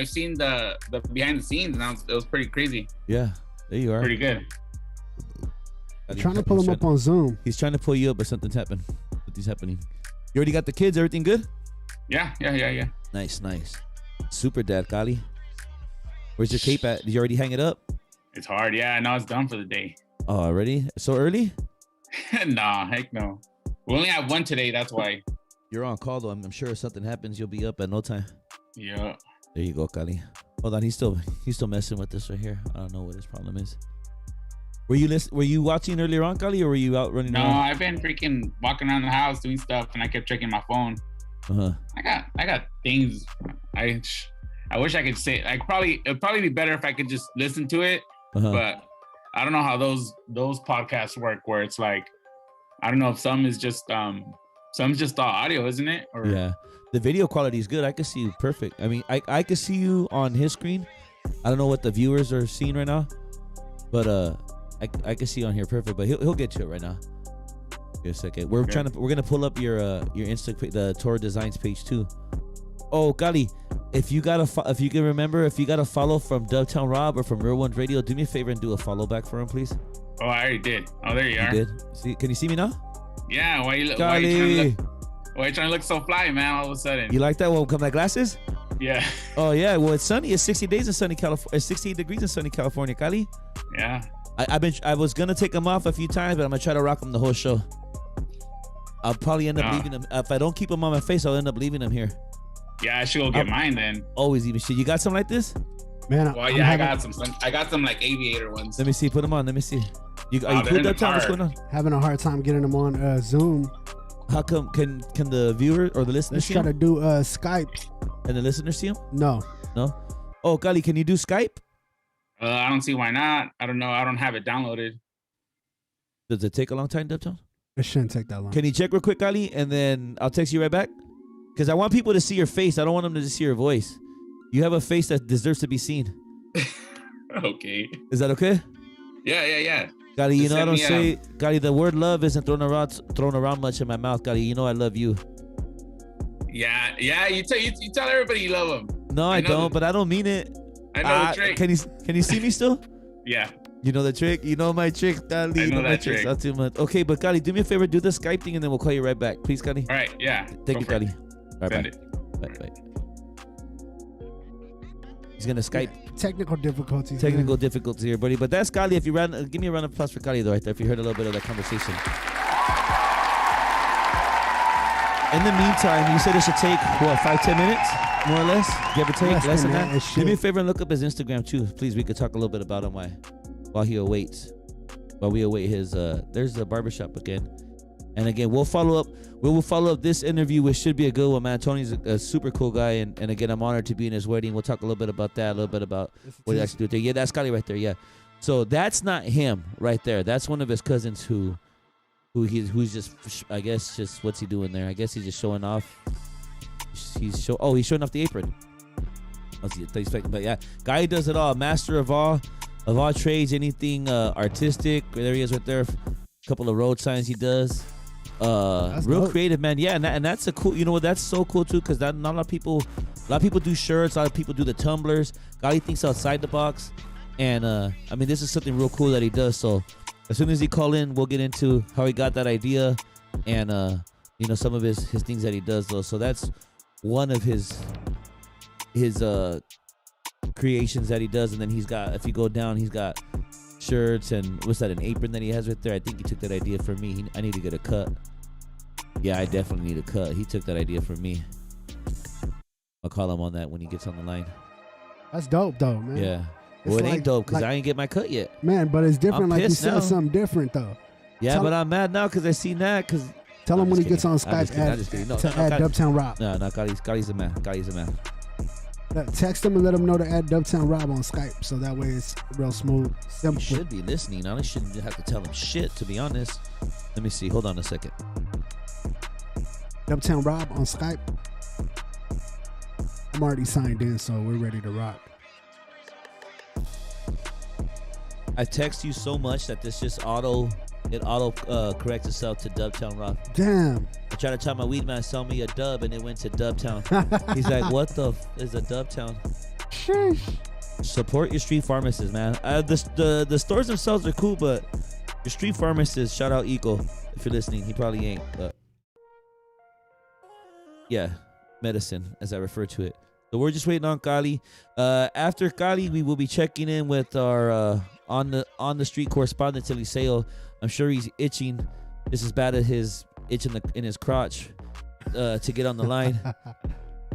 seen the behind the scenes, and it was pretty crazy. Yeah, there you are. Pretty good. I'm trying to pull him up on Zoom. He's trying to pull you up, but something's happened. Something's happening. You already got the kids? Everything good? Yeah. Nice. Super dad, Gali. Where's your cape at? Did you already hang it up? It's hard. Yeah, now it's done for the day. Oh, already? So early? Nah, heck no. We only have one today. That's why. You're on call though. I'm sure if something happens, you'll be up at no time. Yeah. There you go, Kali. Hold on, he's still messing with this right here. I don't know what his problem is. Were you watching earlier on, Kali, or were you out running No, around? I've been freaking walking around the house doing stuff, and I kept checking my phone. Uh-huh. I got things. I wish I could say. It'd probably be better if I could just listen to it. Uh-huh. But I don't know how those podcasts work. Where it's like, I don't know if some's just all audio, isn't it? Or Yeah, the video quality is good. I can see you perfect. I mean, I can see you on his screen. I don't know what the viewers are seeing right now, but I can see you on here perfect. But he'll get to it right now. Give a second. We're gonna pull up your Insta, the Toro Designs page too. Oh, Kali, if you can follow from Dubtown Rob or from Real Ones Radio, do me a favor and do a follow back for him, please. Oh, I already did. Oh, there you are. You did? See, can you see me now? Yeah. Why you Kali, trying to look so fly, man? All of a sudden. you like that? Well, come my glasses. Yeah. Oh yeah. Well, it's sunny. It's 60 days in sunny California. It's 68 degrees in sunny California, Kali. Yeah. I was gonna take them off a few times, but I'm gonna try to rock them the whole show. I'll probably end up leaving them. If I don't keep them on my face, I'll end up leaving them here. Yeah, I should go get mine then. Always even shit. You got something like this? Man, Well, yeah, I got some like aviator ones. Let me see. Put them on. Let me see. Are you they're cool, in the Dubtown? What's car. going on? having a hard time getting them on Zoom. How come? Can the viewer or the listener Let's see try to them? do Skype. And the listener see them? No. No. Oh, Kali, can you do Skype? I don't see why not. I don't know. I don't have it downloaded. Does it take a long time, Dubtown? It shouldn't take that long. Can you check real quick, Kali, and then I'll text you right back? Because I want people to see your face. I don't want them to just hear your voice. You have a face that deserves to be seen. Okay. Is that okay? Yeah. Kali, you Just know I send don't me say, Kali, the word love isn't thrown around much in my mouth, Kali. You know I love you. Yeah. You tell everybody you love them. No, I don't, but I don't mean it. I know the trick. Can you see me still? Yeah. You know the trick? You know my tricks, Kali. I You know my that tricks. trick. Not too much. Okay, but Kali, do me a favor, do the Skype thing and then we'll call you right back. Please, Kali. All right. Yeah. Thank Go you, for it. Kali. All right, Send bye. it. Bye. He's gonna Skype. Technical difficulties. Technical man. difficulties here, buddy. But that's Kali. If you give me a round of applause for Kali though, right there. If you heard a little bit of that conversation. In the meantime, you said it should take 5-10 minutes, more or less, give or take, less than that. Do me a favor and look up his Instagram too, please. We could talk a little bit about him while he awaits, while we await his. There's the barbershop again, and again we'll follow up. We will follow up this interview, which should be a good one, man. Tony's a super cool guy, and again I'm honored to be in his wedding. We'll talk a little bit about that, a little bit about what he actually do there. Yeah, that's Kali right there. Yeah, so that's not him right there. That's one of his cousins who's just, I guess, just what's he doing there? I guess he's just showing off. He's showing off the apron. But yeah, guy who does it all, master of all trades, anything artistic. There he is right there. A couple of road signs he does. Real dope. creative, man. Yeah, and that's a cool. You know what? That's so cool too, because not a lot of people do shirts. A lot of people do the tumblers. Guy thinks outside the box, and I mean, this is something real cool that he does. So as soon as he call in, we'll get into how he got that idea, and some of his things that he does though. So that's one of his creations that he does, and then he's got, if you go down, he's got shirts and what's that, an apron that he has right there. I think he took that idea from me. I need to get a cut. Yeah, I definitely need a cut. He took that idea from me. I'll call him on that when he gets on the line. That's dope, though, man. Yeah. It's Well, it ain't like- dope because like- I ain't get my cut yet. Man, but it's different. I'm Like you pissed said, now. something different, though. Yeah, Tell but him- I'm mad now because I seen that. Because Tell him I'm when he just gets on kidding. I'm just Skype kidding. I'm just kidding. No, add Kali- Dubtown Rob. No, Kali's a man. Kali's a man. Text him and let him know to add Dubtown Rob on Skype, so that way it's real smooth, You simple. should be listening. I shouldn't have to tell him shit, to be honest. Let me see. Hold on a second. Dubtown Rob on Skype. I'm already signed in, so we're ready to rock. I text you so much that this just auto corrects itself to Dubtown Rock. Damn. I tried to tell my weed man sell me a dub and it went to Dubtown. He's like, what the is a Dubtown? Sheesh. Support your street pharmacists, man. The stores themselves are cool, but your street pharmacists, shout out Eco if you're listening. He probably ain't, but yeah, medicine as I refer to it. So we're just waiting on Kali. After Kali, we will be checking in with our on the street correspondent Eliseo. I'm sure he's itching just as bad as his itch in his crotch to get on the line.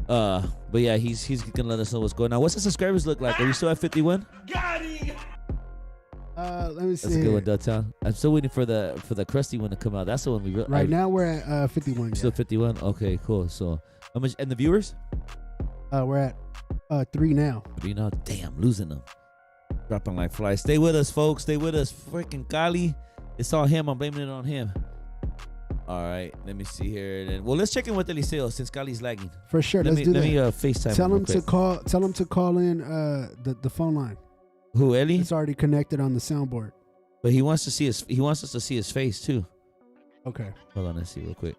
But yeah, he's gonna let us know what's going on. What's the subscribers look like? Are you still at 51? Let me see. That's a good one, Duttown. I'm still waiting for the crusty one to come out. That's the one we right now we're at 51. Still 51. Okay, cool. So how much? And the viewers? We're at 3 now. 3 now. Damn, losing them. Dropping like flies. Stay with us, folks. Stay with us. Freaking Cali. It's all him. I'm blaming it on him. All right, let me see here. Then, well, let's check in with Eliseo since Cali's lagging. For sure. Let me FaceTime. Tell him to call. Tell him to call in the phone line. Who, Eli? It's already connected on the soundboard. But he wants to see his. He wants us to see his face too. Okay. Hold on, let's see real quick.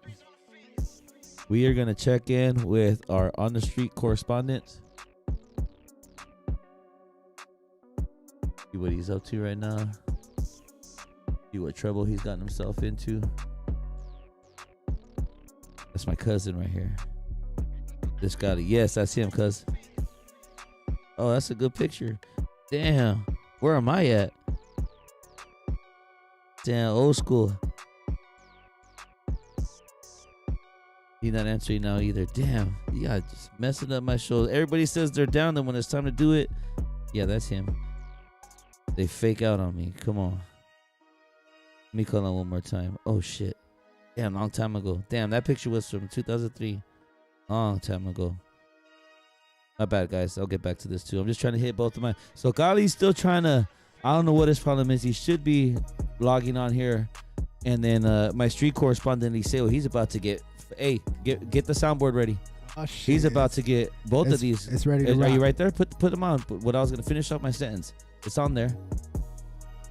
We are gonna check in with our on the street correspondent. See what he's up to right now. See what trouble he's gotten himself into. That's my cousin right here. This guy. Yes, that's him, cuz. Oh, that's a good picture. Damn. Where am I at? Damn, old school. He's not answering now either. Damn. Yeah, just messing up my show. Everybody says they're down, then when it's time to do it, yeah, that's him. They fake out on me. Come on. Let me call on one more time. Oh, shit. Damn, long time ago. Damn, that picture was from 2003. Long time ago. My bad, guys. I'll get back to this, too. I'm just trying to hit both of my... So, Kali's still trying to... I don't know what his problem is. He should be logging on here. And then my street correspondent, Eliseo, he's about to get... Hey, get the soundboard ready. Oh, shit. He's about to get both of these. It's ready to rock. Are you right there? Put them on. What I was going to finish off my sentence. It's on there.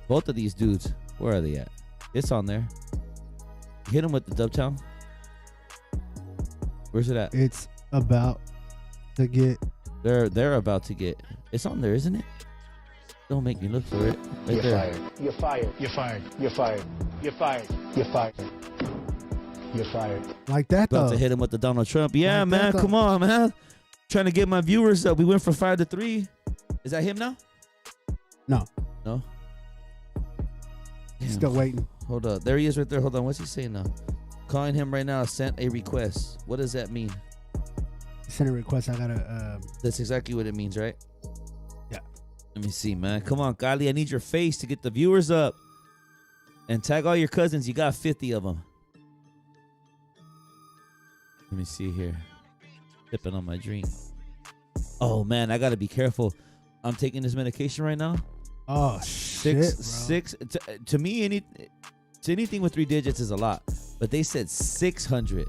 Both of these dudes. Where are they at? It's on there. Hit him with the Dubtown. Where's it at? It's about to get. They're about to get. It's on there, isn't it? Don't make me look for it. Right there. You're fired. You're fired. You're fired. You're fired. You're fired. You're fired. Like that, though. About to hit him with the Donald Trump. Yeah, like man. That, come on, man. Trying to get my viewers up. We went from 5 to 3. Is that him now? No. No? Damn. Still waiting. Hold up. There he is right there. Hold on. What's he saying now? Calling him right now. Sent a request. What does that mean? Send a request. I gotta. That's exactly what it means, right? Yeah. Let me see, man. Come on, Kali. I need your face to get the viewers up. And tag all your cousins. You got 50 of them. Let me see here. Sipping on my drink. Oh, man. I got to be careful. I'm taking this medication right now. Oh, Six. To me, anything with 3 digits is a lot. But they said 600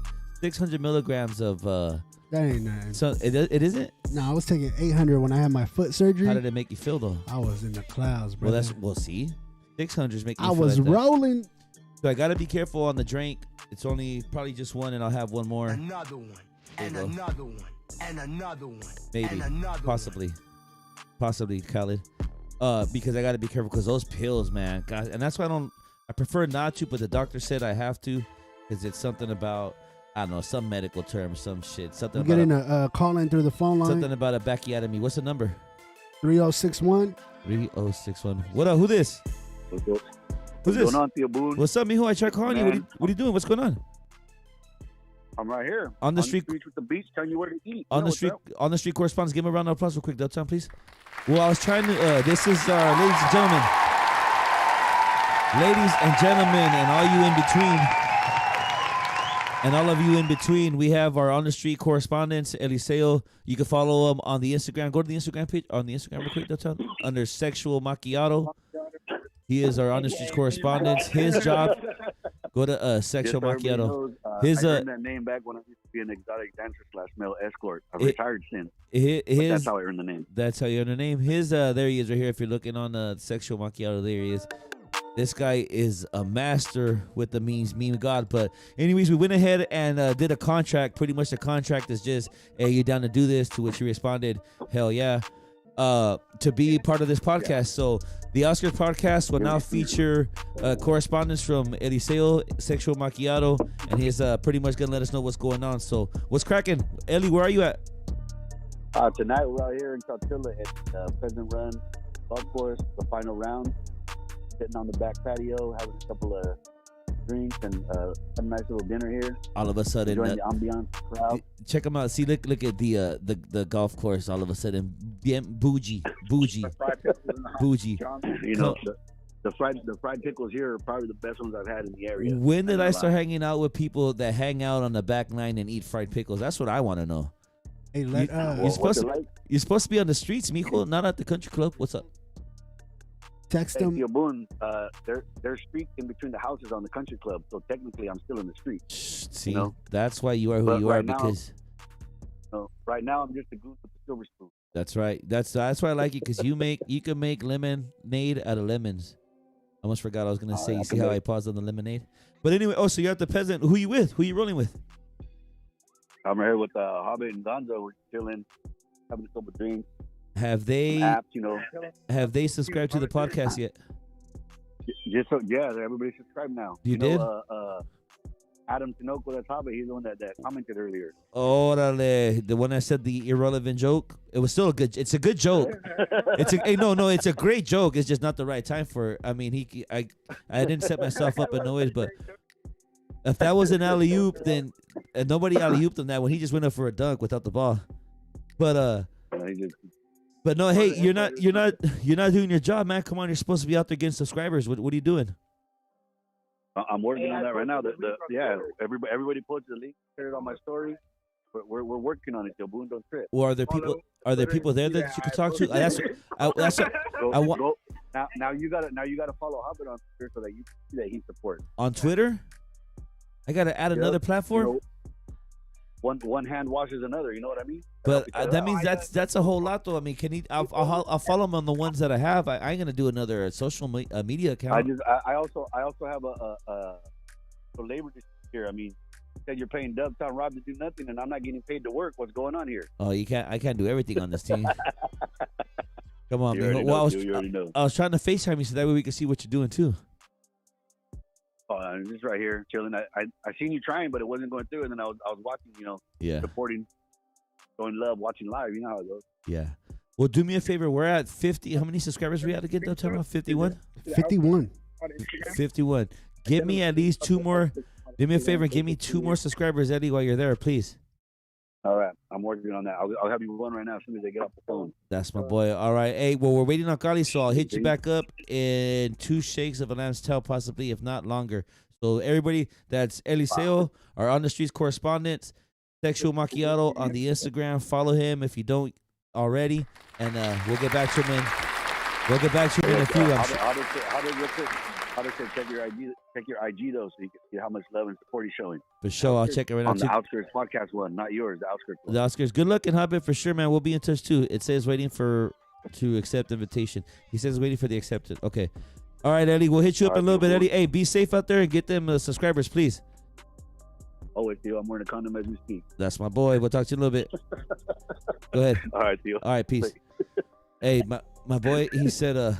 milligrams of. That ain't nothing. So it isn't. No, I was taking 800 when I had my foot surgery. How did it make you feel though? I was in the clouds, bro. Well, see, 600 is making. I you feel was like that. rolling. So I gotta be careful on the drink. It's only probably just one, and I'll have one more. Another one, and another one, and another one, maybe, and another possibly, Khaled. Because I gotta be careful because those pills, man, God, and that's why I prefer not to, but the doctor said I have to, because it's something about, I don't know, some medical term, some shit, something. We're getting a call in through the phone line. Something about a backiotomy. What's the number? 3061. 3061. What up? Who this? Who's this? What's going on, Theo Boone? What's up, mijo? I tried calling you. What are you doing? What's going on? I'm right here. On the street with the beach, telling you where to eat. On the street correspondence. Give me a round of applause real quick, Dubtown, please. Well, I was trying to. This is ladies and gentlemen. Ladies and gentlemen, and all you in between. And all of you in between, we have our on the street correspondents, Eliseo. You can follow him on the Instagram. Go to the Instagram page on the Instagram real quick, Dubtown, under Sexual Macchiato. He is our on the street correspondent. His job. Go to Sexual Macchiato. I earned that name back when I used to be an exotic dancer / male escort. I've retired since. That's how I earned the name. That's how you earn the name. His there he is right here. If you're looking on Sexual Macchiato, there he is. This guy is a master with the meme god. But anyways, we went ahead and did a contract. Pretty much the contract is just, hey, you down to do this? To which he responded, hell yeah. To be part of this podcast. Yeah. So the Outskirts podcast will now feature correspondence from Eliseo, Sexual Macchiato, and he's pretty much gonna let us know what's going on. So what's cracking? Eli, where are you at? Tonight we're out here in Saltillo at Pheasant Run. golf course, the final round, sitting on the back patio, having a couple of drinks and a nice little dinner here. All of a sudden, enjoying the ambiance, crowd. Check them out. See, look at the golf course. All of a sudden, bien bougie. You know, Come- the fried pickles here are probably the best ones I've had in the area. When did I start lie. hanging out with people that hang out on the back line and eat fried pickles? That's what I want to know. Hey, You're supposed What's to it like? you're supposed to be on the streets, mijo, not at the country club. What's up? text Hey, them. Tio Boone, there's streets in between the houses on the country club, so technically I'm still in the street. Shh, see, know? that's why you are who But you are right now- because So right now I'm just a goose with the silver spoon. that's right. That's why I like you because you can make lemonade out of lemons. I almost forgot I was gonna say. I You see can how I make- paused on the lemonade? But anyway, so you're at the peasant. Who you with? Who you rolling with? I'm right here with Hobbit and Gonzo. We're chilling, having a couple drinks, Have they apps, you know. subscribed to the podcast yet? Just so, yeah, everybody subscribed now. You know, did? Adam Tinoco, that's Hobbit. He's the one that commented earlier. Orale, the one that said the irrelevant joke. It was still a good. It's a good joke. It's a great joke. It's just not the right time for it. I mean, I didn't set myself up in no ways, but if that was an alley oop, then nobody alley ooped him that one. He just went up for a dunk without the ball. But He just, but no, hey, you're not doing your job, man. Come on, you're supposed to be out there getting subscribers. What are you doing? I'm working on that right now. Everybody posts the link, share it on my story. We're working on it. Tio Boone, don't trip. Or are there people there that you could talk to? That's I want Now you gotta follow Hobbit on Twitter so that you can see that he supports. on Twitter. I gotta add another platform. You know, one hand washes another. You know what I mean? But that means that's a whole lot, though. I mean, I'll follow him on the ones that I have. I ain't gonna do another social media account. I also have a labor dispute here. I mean, you said you're paying Dubtown Rob to do nothing, and I'm not getting paid to work. What's going on here? Oh, I can't do everything on this team. Come on, You man. already Well, know, you already know. I was trying to FaceTime you so that way we can see what you're doing too. Oh, I'm just right here chilling. I seen you trying, but it wasn't going through, and then I was watching. You know, Yeah, supporting, showing love, watching live. You know how it goes. yeah. Well, do me a favor. We're at 50. How many subscribers we at again? Dubtown Rob? 51. 51. 51. Give me at least two more. Do me a favor and give me 2 more subscribers, Eddie, while you're there, please. All right, I'm working on that. I'll have you one right now as soon as they get off the phone. That's my boy. All right. Hey, well, we're waiting on Kali, so I'll hit you back up in 2 shakes of a lamb's tail, possibly, if not longer. So everybody that's Eliseo, our on the streets correspondent, Sexual Macchiato on the Instagram. Follow him if you don't already, and we'll get back to him in. We'll get back to him in a few. How to check your IG though, so you can see how much love and support he's showing. For sure, I'll check it right now. On the Outskirts podcast one, not yours, the Outskirts one. The Oscars. Good luck and Hobbit for sure, man. We'll be in touch too. It says waiting to accept invitation. He says waiting for the acceptance. Okay. All right, Eddie. We'll hit you up in a little bit, Eddie. Hey, be safe out there and get them subscribers, please. Oh, wait, Theo, I'm wearing a condom as we speak. That's my boy. We'll talk to you in a little bit. Go ahead. All right, Theo. All right, peace. Hey, my boy, he said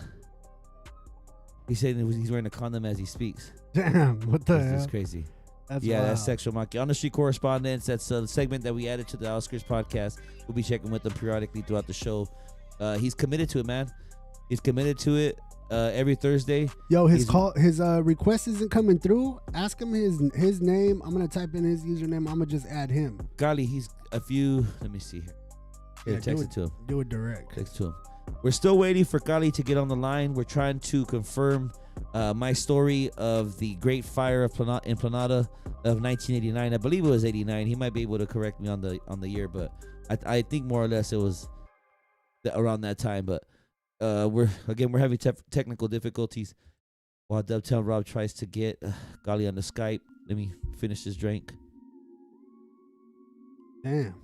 he's wearing a condom as he speaks. Damn, what the This is hell? crazy. That's Yeah, wild. that's Sexual Monkey. On the Street Correspondence, that's a segment that we added to the Outskirts podcast. We'll be checking with him periodically throughout the show. He's committed to it, man. He's committed to it every Thursday. Yo, his He's- request isn't coming through. Ask him his name. I'm gonna type in his username. I'm gonna just add him. Golly, he's a few. Let me see here. Here, Yeah, text it to him. Do it direct. Text to him. We're still waiting for Kali to get on the line. We're trying to confirm my story of the Great Fire of in Planada of 1989. I believe it was 89. He might be able to correct me on the year, but I think more or less it was around that time. But we're having technical difficulties while Dubtown Rob tries to get Kali on the Skype. Let me finish this drink. Damn.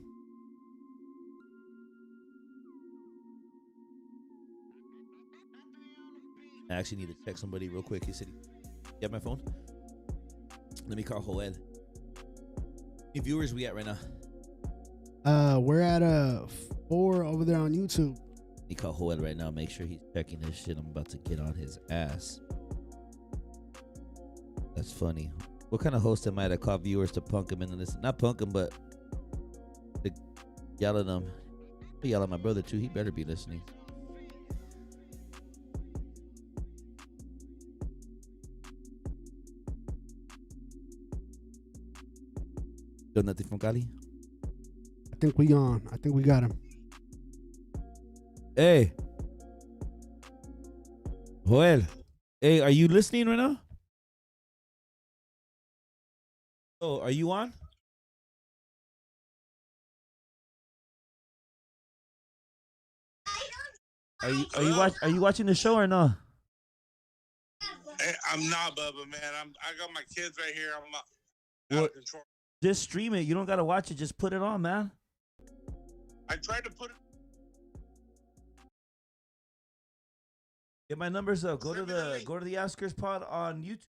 I actually need to check somebody real quick. He said, "You have my phone? Let me call Joel." How many viewers we at right now? We're at 4 over there on YouTube. Let me call Joel right now. Make sure he's checking this shit. I'm about to get on his ass. That's funny. What kind of host am I to call viewers to punk him and listen? Not punk him, but to yell at them. I yell at my brother too. He better be listening. Still nothing from Cali? I think we on. I think we got him. Hey. Joel. Hey, are you listening right now? Oh, are you on? Are you watching the show or no? Hey, I'm not, Bubba, man. I got my kids right here. I'm out Well, of control. just stream it. You don't gotta watch it. Just put it on, man. I tried to put it. Get my numbers up. Go to the Outskirts Pod on YouTube.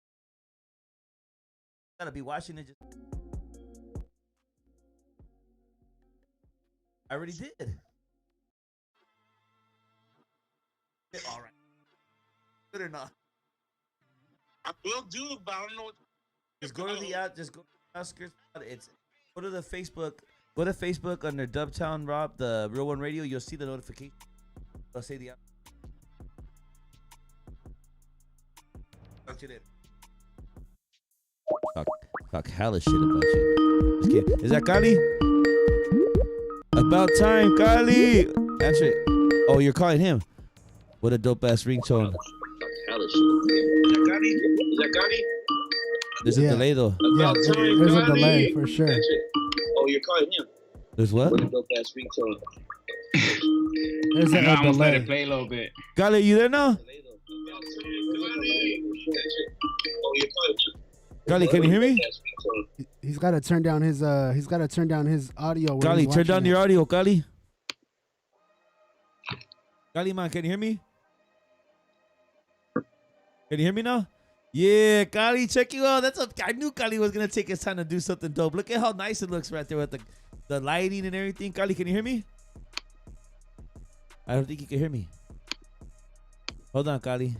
Gotta be watching it. I already did. All right. Good or not? I will do it, but I don't know what. Just go to the Outskirts Pod. Go to the Facebook. Go to Facebook under Dubtown Rob, the Real One Radio. You'll see the notification. I'll say the. Talk to you later. Talk hella shit about you. Just kidding. Is that Kali? About time, Kali. Answer it. Oh, you're calling him. What a dope ass ringtone. Is that Gotti? There's a delay though. Yeah, there's a delay for sure. Oh, you're calling him. There's what? What a dope ass ringtone. There's I a almost let it delay. play a little bit. Kali, you there now? Kali, can you hear me? He's got to turn down his audio. when Kali, he's turn down watching your it. audio, Kali. Kali, man, can you hear me? Can you hear me now? Yeah, Kali, check you out. I knew Kali was gonna take his time to do something dope. Look at how nice it looks right there with the lighting and everything. Kali, can you hear me? I don't think you can hear me. Hold on, Kali.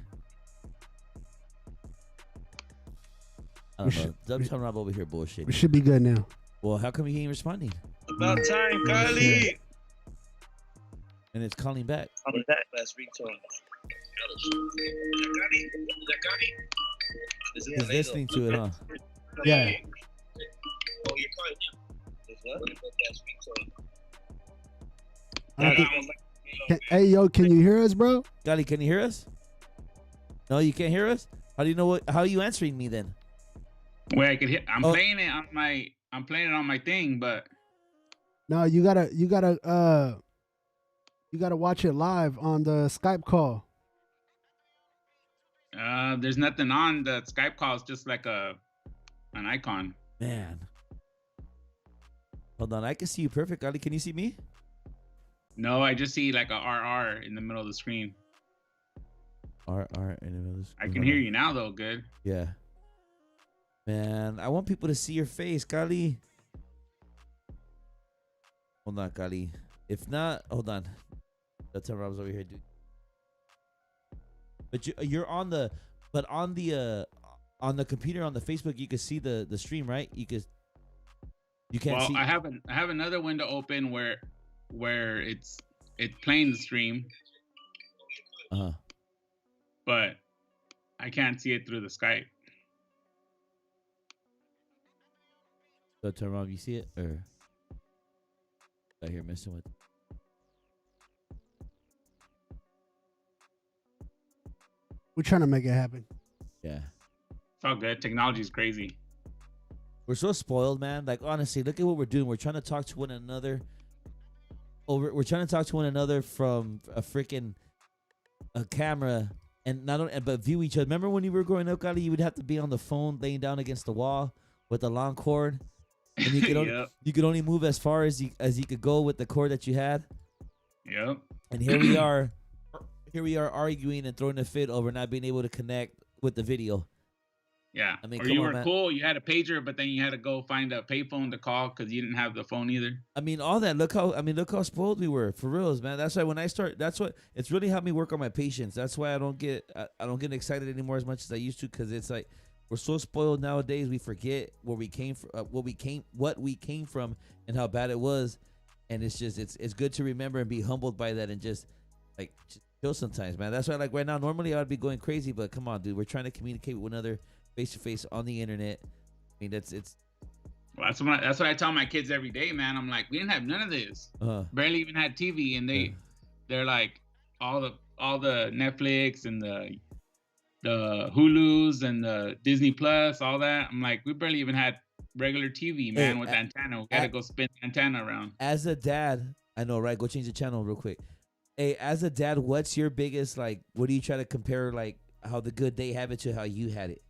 I don't know. Dubtown Rob over here bullshit. We should be good now. Well, how come he ain't responding? About time, Kylie. And it's calling back. Calling back last ringtone. He's listening to it, huh? Yeah. Oh, you're calling him. I think- Hey, yo, can you hear us, bro? Kali, can you hear us? No, you can't hear us? How do you know how are you answering me then? Where I could hear, I'm Oh. playing it on my thing, but No, you gotta watch it live on the Skype call. there's nothing on the Skype call. It's just like an icon. Man. Hold on, I can see you perfect, Kali. Can you see me? No, I just see like a RR in the middle of the screen. R in the middle. I can hear you now though, good. Yeah. Man, I want people to see your face, Kali. Hold on, Kali. If not, hold on. That's how Rob's over here, dude. But you're on the computer on the Facebook. You can see the stream, right? You can't see. I have another window open where it's playing the stream, but I can't see it through the Skype. So turn around, you see it, or out here messing with. We're trying to make it happen. Yeah, It's all good. Technology is crazy. we're so spoiled, man. Like honestly, look at what we're doing. We're trying to talk to one another. We're trying to talk to one another from a camera, and but view each other. Remember when you were growing up, Kali, you would have to be on the phone, laying down against the wall with a long cord. And you could only, Yep. you could only move as far as you could go with the cord that you had. Yep. And here we are arguing and throwing a fit over not being able to connect with the video. Yeah. I mean, or come you on, were man. cool. You had a pager, but then you had to go find a payphone to call because you didn't have the phone either. I mean, all that. Look how spoiled we were, for reals, man. That's why when I start, it's really helped me work on my patience. That's why I don't get excited anymore as much as I used to, because it's like we're so spoiled nowadays. We forget where we came from, what we came from, and how bad it was. And it's just it's good to remember and be humbled by that, and just chill sometimes, man. That's why, like right now, normally I'd be going crazy, but come on, dude, we're trying to communicate with one another face to face on the internet. I mean, Well, that's what I tell my kids every day, man. I'm like, we didn't have none of this. Barely even had TV, and they're like all the Netflix and the Hulus and the Disney Plus, all that. I'm like, we barely even had regular TV, man, with antenna. We had to go spin the antenna around. As a dad, I know, right? Go change the channel real quick. Hey, as a dad, what's your biggest, like, what do you try to compare, like, how the good they have it to how you had it?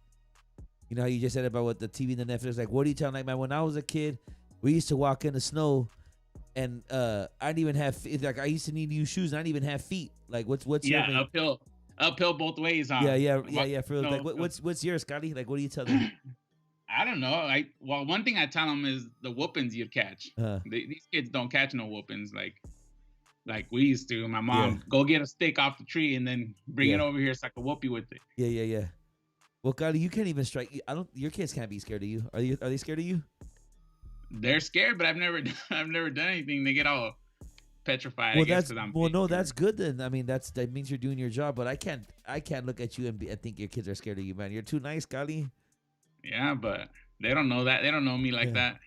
You know how you just said about what the TV and the Netflix, like, what do you tell them? Like, man, when I was a kid, we used to walk in the snow, and I didn't even have, like, I used to need new shoes, and I didn't even have feet. Like, what's your uphill both ways, huh? Yeah. For like, what's yours, Scotty? Like, what do you tell them? I don't know. Well, one thing I tell them is the whoopings you'd catch. These kids don't catch no whoopings like we used to. My mom go get a stick off the tree and then bring it over here so I can whoop you with it. Yeah. Well, Scotty, you can't even strike. Your kids can't be scared of you. Are they scared of you? They're scared, but I've never done anything. They get all petrified. Well, I guess, that's good then. I mean, that means you're doing your job. But I can't look at you and think your kids are scared of you, man. You're too nice, Scotty. Yeah, but they don't know that. They don't know me like that.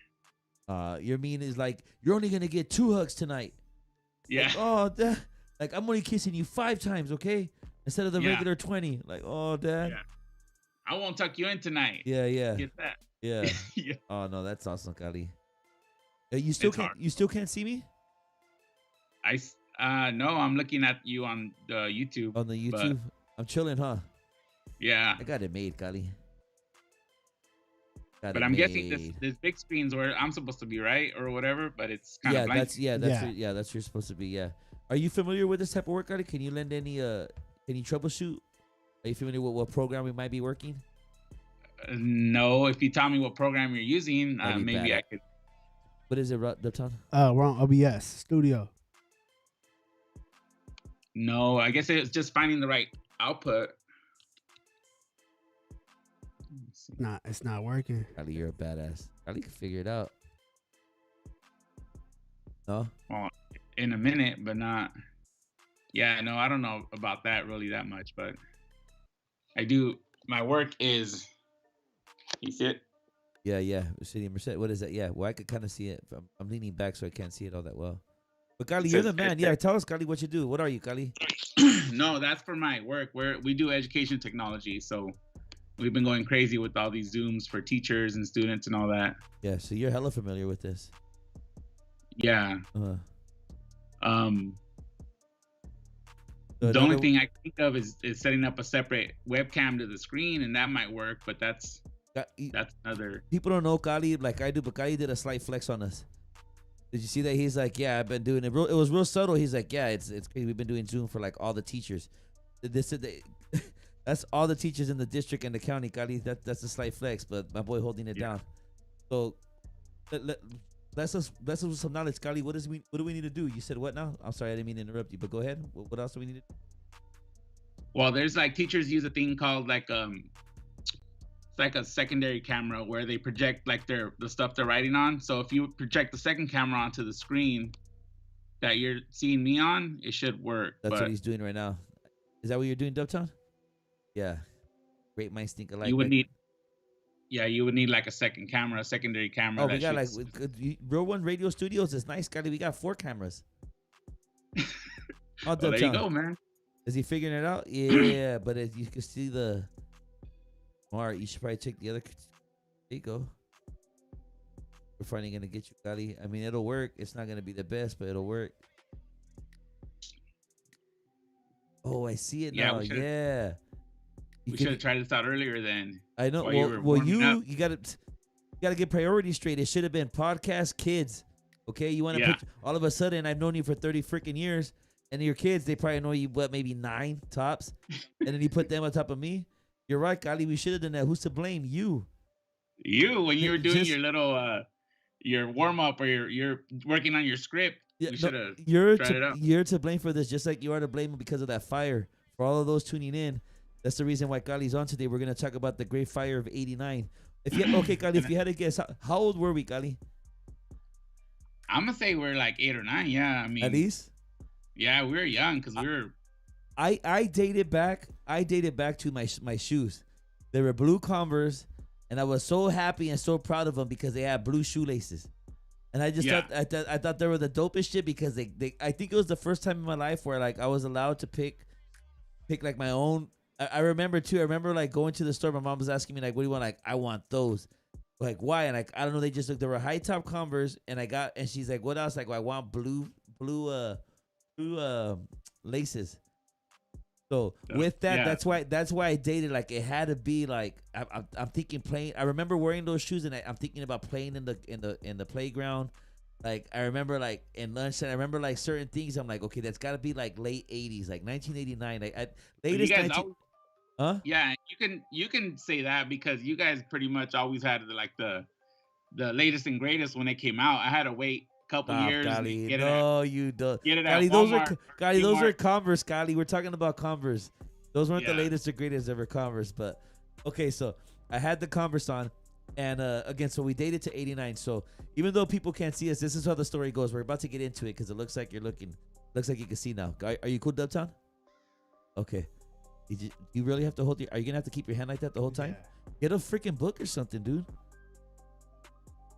Your mean is like, you're only gonna get 2 hugs tonight. Yeah. Like, like, I'm only kissing you 5 times, okay? Instead of the regular 20. Like, oh, Dad. Yeah. I won't tuck you in tonight. Yeah. Get that. Yeah. Yeah. Oh no, that's awesome, Kali. You still can't see me? No, I'm looking at you on the YouTube. On the YouTube? I'm chilling, huh? Yeah. I got it made, Kali. But I'm guessing this big screen's where I'm supposed to be, right? Or whatever, but it's kind of blank. That's where you're supposed to be, yeah. Are you familiar with this type of work, Kali? Can you lend any troubleshoot? Are you familiar with what program we might be working? No, if you tell me what program you're using, maybe I could. What is it, Dupton? We're on OBS Studio. No, I guess it's just finding the right output. It's not working. Kali, you're a badass. Kali can figure it out. No? Well, in a minute, but not. Yeah, no, I don't know about that really that much, but I do. My work is. You see it? Yeah. City Merced. What is that? Yeah. Well, I could kind of see it. I'm leaning back, so I can't see it all that well. But Kali, you're the man. Yeah, tell us, Kali, what you do. What are you, Kali? No, that's for my work. We do education technology, so we've been going crazy with all these Zooms for teachers and students and all that. Yeah, so you're hella familiar with this. Yeah. The only thing I think of is setting up a separate webcam to the screen, and that might work, but that's another. People don't know Kali like I do, but Kali did a slight flex on us. Did you see that? He's like, yeah, I've been doing it. It was real subtle. He's like, yeah, it's crazy. We've been doing Zoom for like all the teachers. That's all the teachers in the district and the county, Kali. That's a slight flex, but my boy holding it down. So let's us with some knowledge, Kali. What do we need to do? You said what now? I'm sorry, I didn't mean to interrupt you, but go ahead. What else do we need to do? Well, there's like teachers use a thing called like it's like a secondary camera where they project like the stuff they're writing on. So if you project the second camera onto the screen that you're seeing me on, it should work. That's what he's doing right now. Is that what you're doing, Dubtown? Yeah. Great minds think alike. You would need like a secondary camera. Oh, we got like Real One Radio Studios is nice, Kali. We got 4 cameras. Well, there you go, man. Is he figuring it out? Yeah, but as you can see the Smart, you should probably check the other. There you go. We're finally gonna get you, Kali. I mean, it'll work. It's not gonna be the best, but it'll work. Oh, I see it now. Yeah. We should have tried this out earlier then. I know. You gotta get priorities straight. It should have been podcast kids. Okay, you want to put all of a sudden. I've known you for 30 freaking years, and your kids they probably know you maybe 9 tops, and then you put them on top of me. You're right, Kali. We should have done that. Who's to blame? You when you were doing your little your warm up or you're working on your script. Yeah, you should have tried it out. You're to blame for this, just like you are to blame because of that fire. For all of those tuning in, that's the reason why Kali's on today. We're gonna talk about the Great Fire of '89. Okay, Kali, if you had to guess, how old were we, Kali? I'm gonna say we're like 8 or 9. Yeah, I mean, at least. Yeah, we were young because we were. I dated back to my shoes. They were blue Converse. and I was so happy and so proud of them because they had blue shoelaces. And I just I thought they were the dopest shit because they I think it was the first time in my life where like I was allowed to pick like my own. I remember like going to the store. My mom was asking me like, "What do you want?" Like, I want those. Like, why? And like, I don't know. They just looked. There were high top Converse, and and she's like, "What else?" Like, well, I want blue laces. So with that, that's why I dated. Like, it had to be like I'm thinking playing. I remember wearing those shoes, and I'm thinking about playing in the playground. Like, I remember like in lunch, and I remember like certain things. I'm like, okay, that's got to be like late '80s, like 1989. Like latest 19. Huh? Yeah, you can say that because you guys pretty much always had the latest and greatest when it came out. I had to wait a couple years. Golly, no, you don't. Get it Golly, at those Walmart, are Converse, Golly. We're talking about Converse. Those weren't the latest or greatest ever Converse, but okay. So I had the Converse on, and again, so we dated to '89. So even though people can't see us, this is how the story goes. We're about to get into it because it looks like you can see now. Are you cool, Dubtown? Okay. You really have to hold are you gonna have to keep your hand like that the whole time? Get a freaking book or something, dude.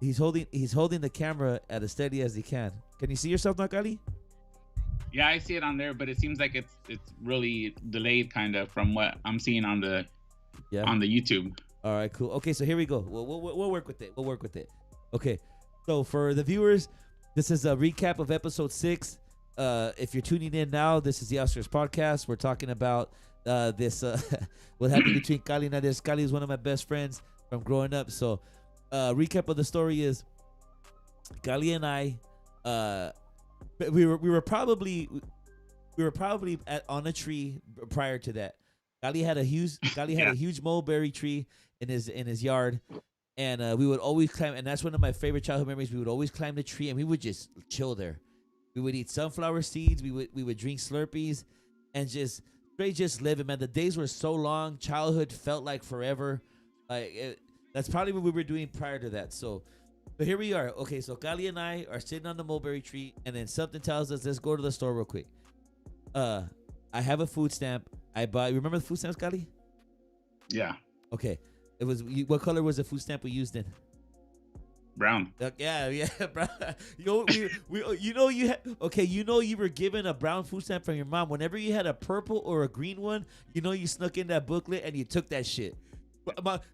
He's holding the camera at as steady as he can. Can you see yourself now, Kali? Yeah, I see it on there, but it seems like it's really delayed kind of from what I'm seeing on the YouTube. All right, cool. Okay, so here we go. We'll work with it. Okay, so for the viewers, this is a recap of episode 6. If you're tuning in now, this is the Outskirts Podcast. We're talking about what happened between Kali and I. Kali is one of my best friends from growing up. So, recap of the story is Kali and I, we were probably on a tree prior to that. Kali had a huge mulberry tree in his yard, and we would always climb. And that's one of my favorite childhood memories. We would always climb the tree, and we would just chill there. We would eat sunflower seeds. We would drink Slurpees, and just live it, man. The days were so long. Childhood felt like forever. That's probably what we were doing prior to that. So here we are. Okay, so Kali and I are sitting on the mulberry tree, and then something tells us, let's go to the store real quick. I have a food stamp. Remember the food stamps, Kali? Yeah. Okay. What color was the food stamp we used in? Brown. Yeah, brown. You were given a brown food stamp from your mom. Whenever you had a purple or a green one, you snuck in that booklet and you took that shit.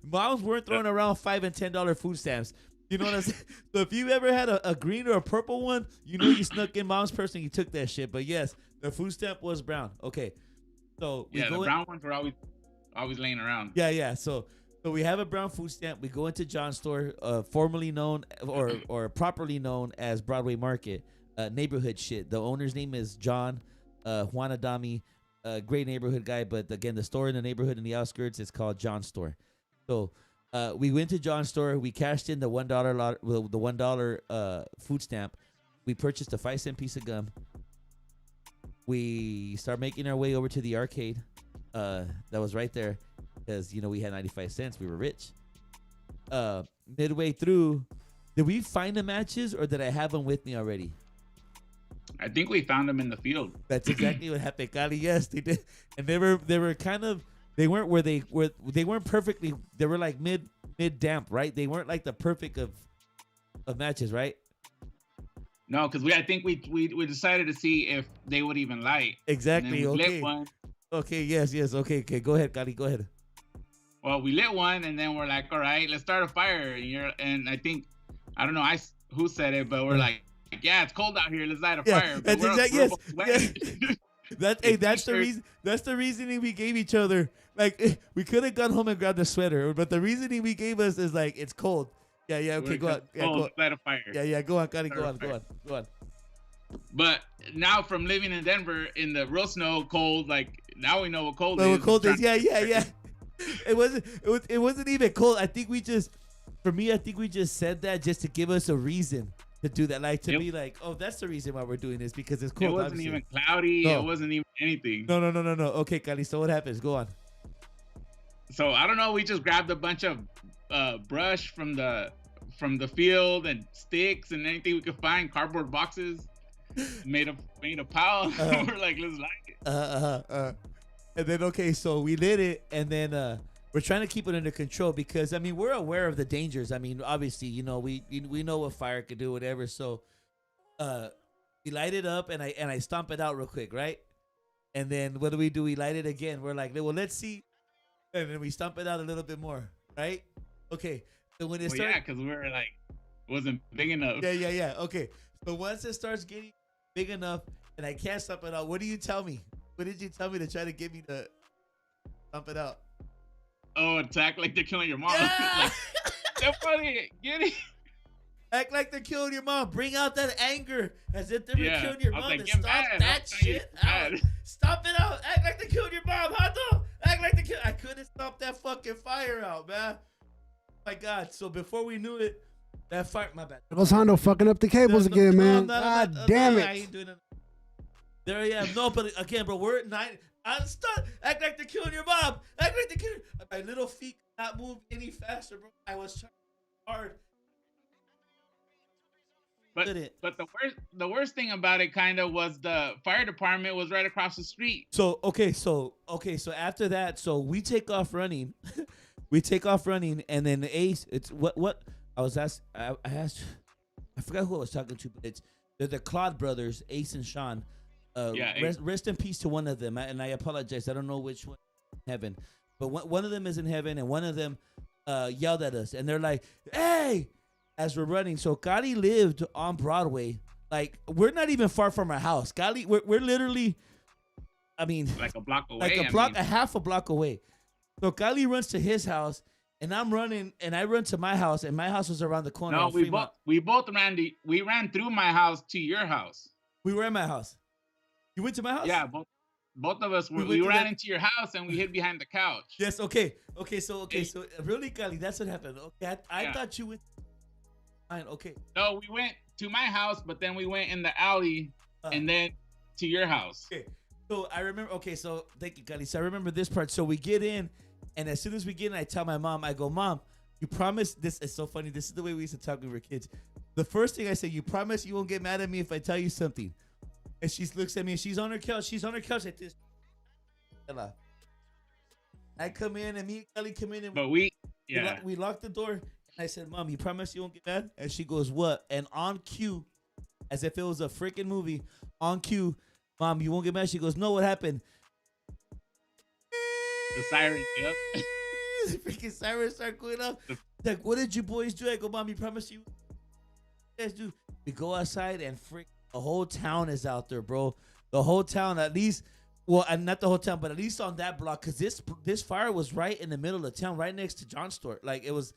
Moms weren't throwing around $5 and $10 food stamps. You know what I'm saying? So if you ever had a green or a purple one, you snuck in mom's purse and you took that shit. But yes, the food stamp was brown. Okay, so the brown ones were always laying around. Yeah. So we have a brown food stamp. We go into John's store, formerly known or properly known as Broadway Market, neighborhood shit. The owner's name is John Juan Adami, great neighborhood guy. But again, the store in the neighborhood in the outskirts is called John's store. So we went to John's store. We cashed in the $1 food stamp. We purchased a 5-cent piece of gum. We start making our way over to the arcade that was right there. Because, we had 95 cents. We were rich. Midway through, did we find the matches or did I have them with me already? I think we found them in the field. That's exactly what happened, Kali. Yes, they did. And they were kind of, they weren't perfectly, they were like mid damp, right? They weren't like the perfect of matches, right? No, because I think we decided to see if they would even light. Exactly. Okay. Lit one. Okay. Yes. Okay. Go ahead, Kali. Go ahead. Well, we lit one, and then we're like, all right, let's start a fire. And I think, I don't know who said it, but we're like, yeah, it's cold out here. Let's light a fire. That's exactly, yes. That's the reason. That's the reasoning we gave each other. Like, we could have gone home and grabbed a sweater, but the reasoning we gave us is like, it's cold. Yeah. Okay, go on. Yeah, go on. Light a fire. Yeah. Go on, Kali. Go on. But now, from living in Denver in the real snow, cold, like now we know what cold is. What cold is? Yeah. It wasn't even cold. I think we just said that just to give us a reason to do that. Like to be like, oh, that's the reason why we're doing this because it's cold. It wasn't even cloudy. No. It wasn't even anything. No. Okay, Kali. So what happens? Go on. So I don't know. We just grabbed a bunch of brush from the field and sticks and anything we could find, cardboard boxes, made a pile. We're like, let's light it. And then, okay, so we lit it, and then we're trying to keep it under control because I mean we're aware of the dangers. I mean, obviously, you know, we know what fire could do, whatever. So, we light it up and I stomp it out real quick, right? And then what do? We light it again. We're like, well, let's see, and then we stomp it out a little bit more, right? Okay. So when it starts, yeah, because we were like, wasn't big enough. Yeah. Okay. So once it starts getting big enough and I can't stomp it out, what do you tell me? What did you tell me to try to get me to stomp it out? Oh, attack like they're killing your mom. Yeah! Like, they're funny. Get it? Act like they're killing your mom. Bring out that anger as if they were killing your I was mom. like, And get stomp mad. that shit out. Stomp it out. Act like they're killing your mom. Hato. Act like they I couldn't stomp that fucking fire out, man. Oh my God. So before we knew it, that fire, my bad. There goes Hondo fucking up the cables again, man. God damn it. I ain't doing it. There I am. No, but again, bro, we're at 9. I'm stuck. Act like they're killing your mom. Act like they're killing. My little feet could not move any faster, bro. I was trying hard. But the worst thing about it kind of was the fire department was right across the street. So after that, so we take off running. And then Ace, it's what I was asked. I asked, I forgot who I was talking to, but they're the Claude brothers, Ace and Sean. Rest in peace to one of them, and I apologize. I don't know which one in heaven, but one of them is in heaven, and one of them yelled at us, and they're like, "Hey!" As we're running. So Gotti lived on Broadway. Like we're not even far from our house. Gotti, we're literally, I mean, like a block away. Like a half a block away. So Gotti runs to his house, and I'm running, and I run to my house, and my house was around the corner. No, we both ran through my house to your house. We were at my house. You went to my house? Yeah, both of us we ran into your house and we hid behind the couch. Yes. Okay. So really, Gotti, that's what happened. Okay, I thought you went. Fine. Okay. No, we went to my house, but then we went in the alley and then to your house. Okay. So I remember. Okay. So thank you, Gotti. So I remember this part. So we get in, and as soon as we get in, I tell my mom, I go, "Mom, you promise this is so funny. This is the way we used to talk when we were kids. The first thing I say, you promise you won't get mad at me if I tell you something." And she looks at me and she's on her couch. She's on her couch like this. I come in and me and Kelly come in and we lock the door. And I said, "Mom, you promise you won't get mad?" And she goes, "What?" And on cue, as if it was a freaking movie, on cue, "Mom, you won't get mad?" She goes, "No, what happened?" The siren, yep. The freaking sirens start going off. Like, "What did you boys do?" I go, "Mom, you promise you guys do?" We go outside and the whole town is out there, bro. The whole town, at least, well, and not the whole town, but at least on that block, because this fire was right in the middle of town, right next to John's store. Like it was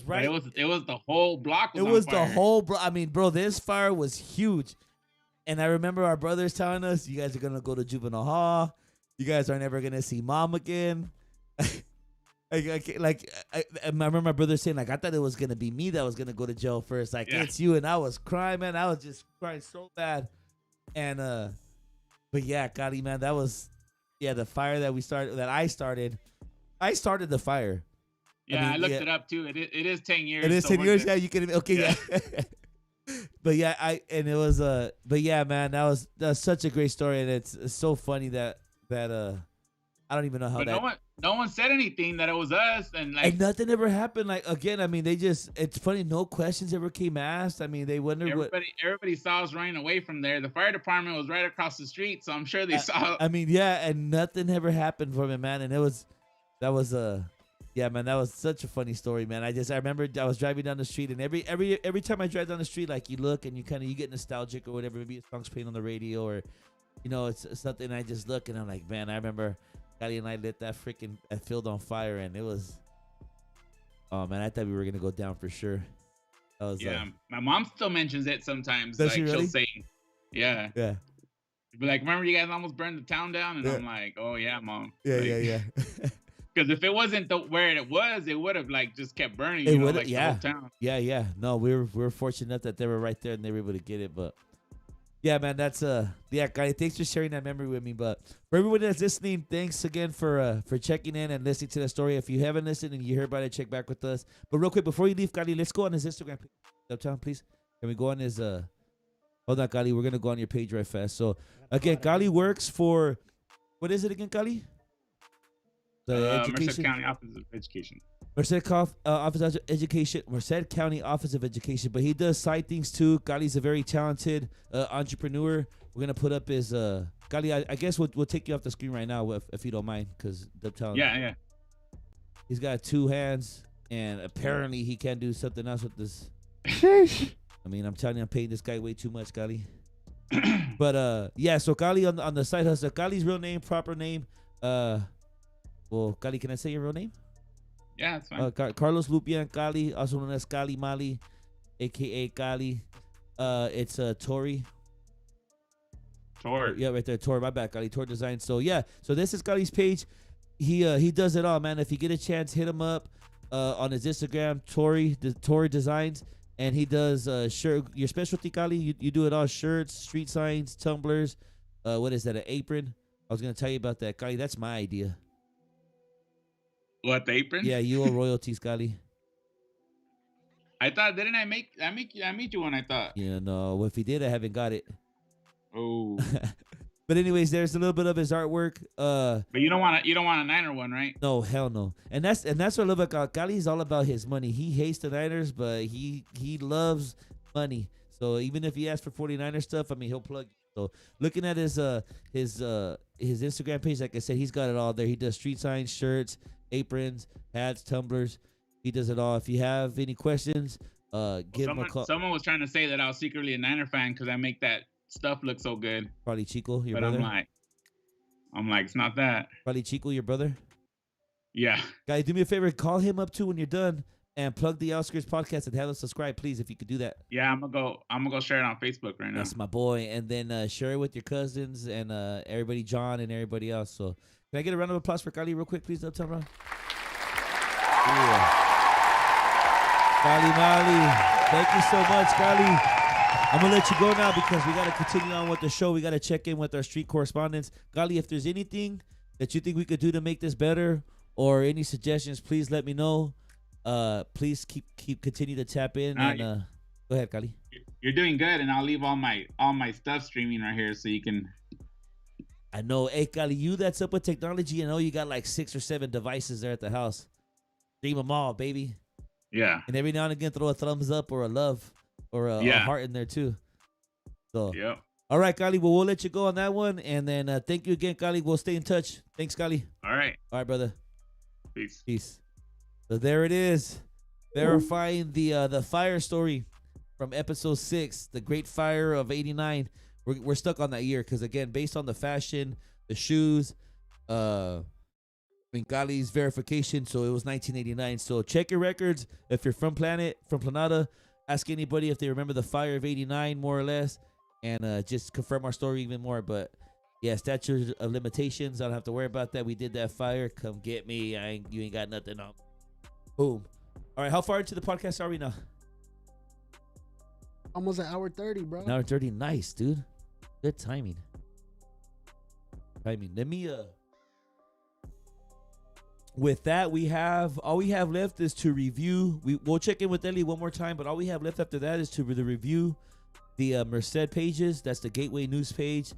right. But it was the whole block. It was the whole. I mean, bro, this fire was huge, and I remember our brothers telling us, "You guys are gonna go to juvenile hall. You guys are never gonna see mom again." I remember my brother saying, like, I thought it was gonna be me that was gonna go to jail first. Like, it's you, and I was crying, man. I was just crying so bad. And but yeah, Gotti, man, that was the fire that I started the fire. Yeah, I looked it up too. It is 10 years. It is 10 years. Yeah, you can. Okay, yeah. But yeah, it was but yeah, man, that was such a great story, and it's so funny that I don't even know how no one said anything that it was us, and nothing ever happened. Like, again, I mean, it's funny, no questions ever came asked. I mean, they wondered everybody saw us running away from there. The fire department was right across the street, so I'm sure they saw. I mean, yeah, and nothing ever happened from it, man. And that was man, that was such a funny story, man. I remember I was driving down the street, and every time I drive down the street, like, you look and you get nostalgic or whatever. Maybe a song's playing on the radio, or it's something. I just look and I'm like, man, I remember Gotti and I lit that field on fire, and it was, oh man, I thought we were gonna go down for sure. My mom still mentions it sometimes. Does she really? She'll say, yeah. But like, remember you guys almost burned the town down, and I'm like, oh yeah, Mom. Yeah. Because if it wasn't where it was, it would have like just kept burning. It would, the whole town. Yeah. No, we were fortunate enough that they were right there and they were able to get it, but. Yeah, man, that's Gotti, thanks for sharing that memory with me. But for everyone that's listening, thanks again for checking in and listening to the story. If you haven't listened and you heard about it, check back with us. But real quick, before you leave, Gotti, let's go on his Instagram page. Uptown, please. Can we go on his hold on, Gotti, we're gonna go on your page right fast. So again, Gotti works for, what is it again, Gotti? The Merced education. County Office of Education. Office of Education, Merced County Office of Education. But he does side things too. Kali's a very talented entrepreneur. We're gonna put up his Kali. I guess we'll take you off the screen right now if you don't mind, because Yeah. he's got 2 hands, and apparently he can do something else with this. Sheesh. I mean, I'm telling you, I'm paying this guy way too much, Kali. But yeah, so Kali on the side hustle. Kali's real name, proper name. Well, Kali, can I say your real name? Yeah, it's fine. Carlos Lupian Kali, also known as Kali Mali, aka Kali. It's Tori. Tor. Yeah, right there, Tor. My bad, Kali. Tor Design. So yeah, so this is Kali's page. He does it all, man. If you get a chance, hit him up on his Instagram, Tori Designs, and he does shirt. Your specialty, Kali. You do it all: shirts, street signs, tumblers. What is that? An apron? I was gonna tell you about that, Kali. That's my idea. What, the apron? Yeah, you owe royalties, Kali. I thought, didn't I made you one? I thought. Yeah, no. Well, if he did, I haven't got it. Oh. But anyways, there's a little bit of his artwork. But you don't want a Niner one, right? No, hell no. And that's what I love about Kali's all about his money. He hates the Niners, but he loves money. So even if he asks for 49er stuff, I mean, he'll plug. So looking at his Instagram page, like I said, he's got it all there. He does street signs, shirts, aprons, hats, tumblers. He does it all. If you have any questions, give him a call. Someone was trying to say that I was secretly a Niner fan because I make that stuff look so good. Probably Chico, your but brother. I'm like, it's not that. Probably Chico, your brother. Yeah. Guys, do me a favor. Call him up too when you're done, and plug the Outskirts podcast and have us subscribe, please, if you could do that. Yeah, I'm gonna go share it on Facebook right now. That's my boy. And then share it with your cousins and everybody, John and everybody else. So can I get a round of applause for Kali real quick, please, Uptown Ron? Yeah. Kali Mali. Thank you so much, Kali. I'm going to let you go now because we got to continue on with the show. We got to check in with our street correspondents. Kali, if there's anything that you think we could do to make this better or any suggestions, please let me know. Please continue to tap in. And go ahead, Kali. You're doing good, and I'll leave all my stuff streaming right here so you can. I know. Hey, Kali, you that's up with technology. I know you got like 6 or 7 devices there at the house. Stream them all, baby. Yeah. And every now and again, throw a thumbs up or a love or a heart in there too. So, yeah. All right, Kali. Well, we'll let you go on that one. And then thank you again, Kali. We'll stay in touch. Thanks, Kali. All right. All right, brother. Peace. So there it is. Verifying the fire story from episode 6, the Great Fire of '89. We're stuck on that year because, again, based on the fashion, the shoes, Kali's verification, so it was 1989. So check your records. If you're from Planada, ask anybody if they remember the fire of '89, more or less, and just confirm our story even more. But yeah, statute of limitations. I don't have to worry about that. We did that fire. Come get me. You ain't got nothing on. Boom. All right, how far into the podcast are we now? Almost an hour 30, bro. An hour 30. Nice, dude. Good timing. Let me with that, all we have left is to review. We'll check in with Ellie one more time, but all we have left after that is to review the Merced pages. That's the Gateway News page,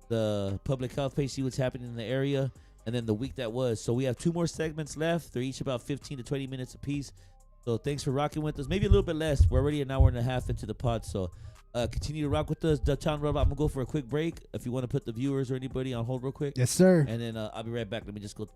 the Public Health page, see what's happening in the area, and then the week that was. So we have 2 more segments left. They're each about 15 to 20 minutes apiece. So thanks for rocking with us. Maybe a little bit less. We're already an hour and a half into the pod, so continue to rock with us. Dubtown Robot, I'm going to go for a quick break. If you want to put the viewers or anybody on hold real quick. Yes, sir. And then I'll be right back. Let me just go back.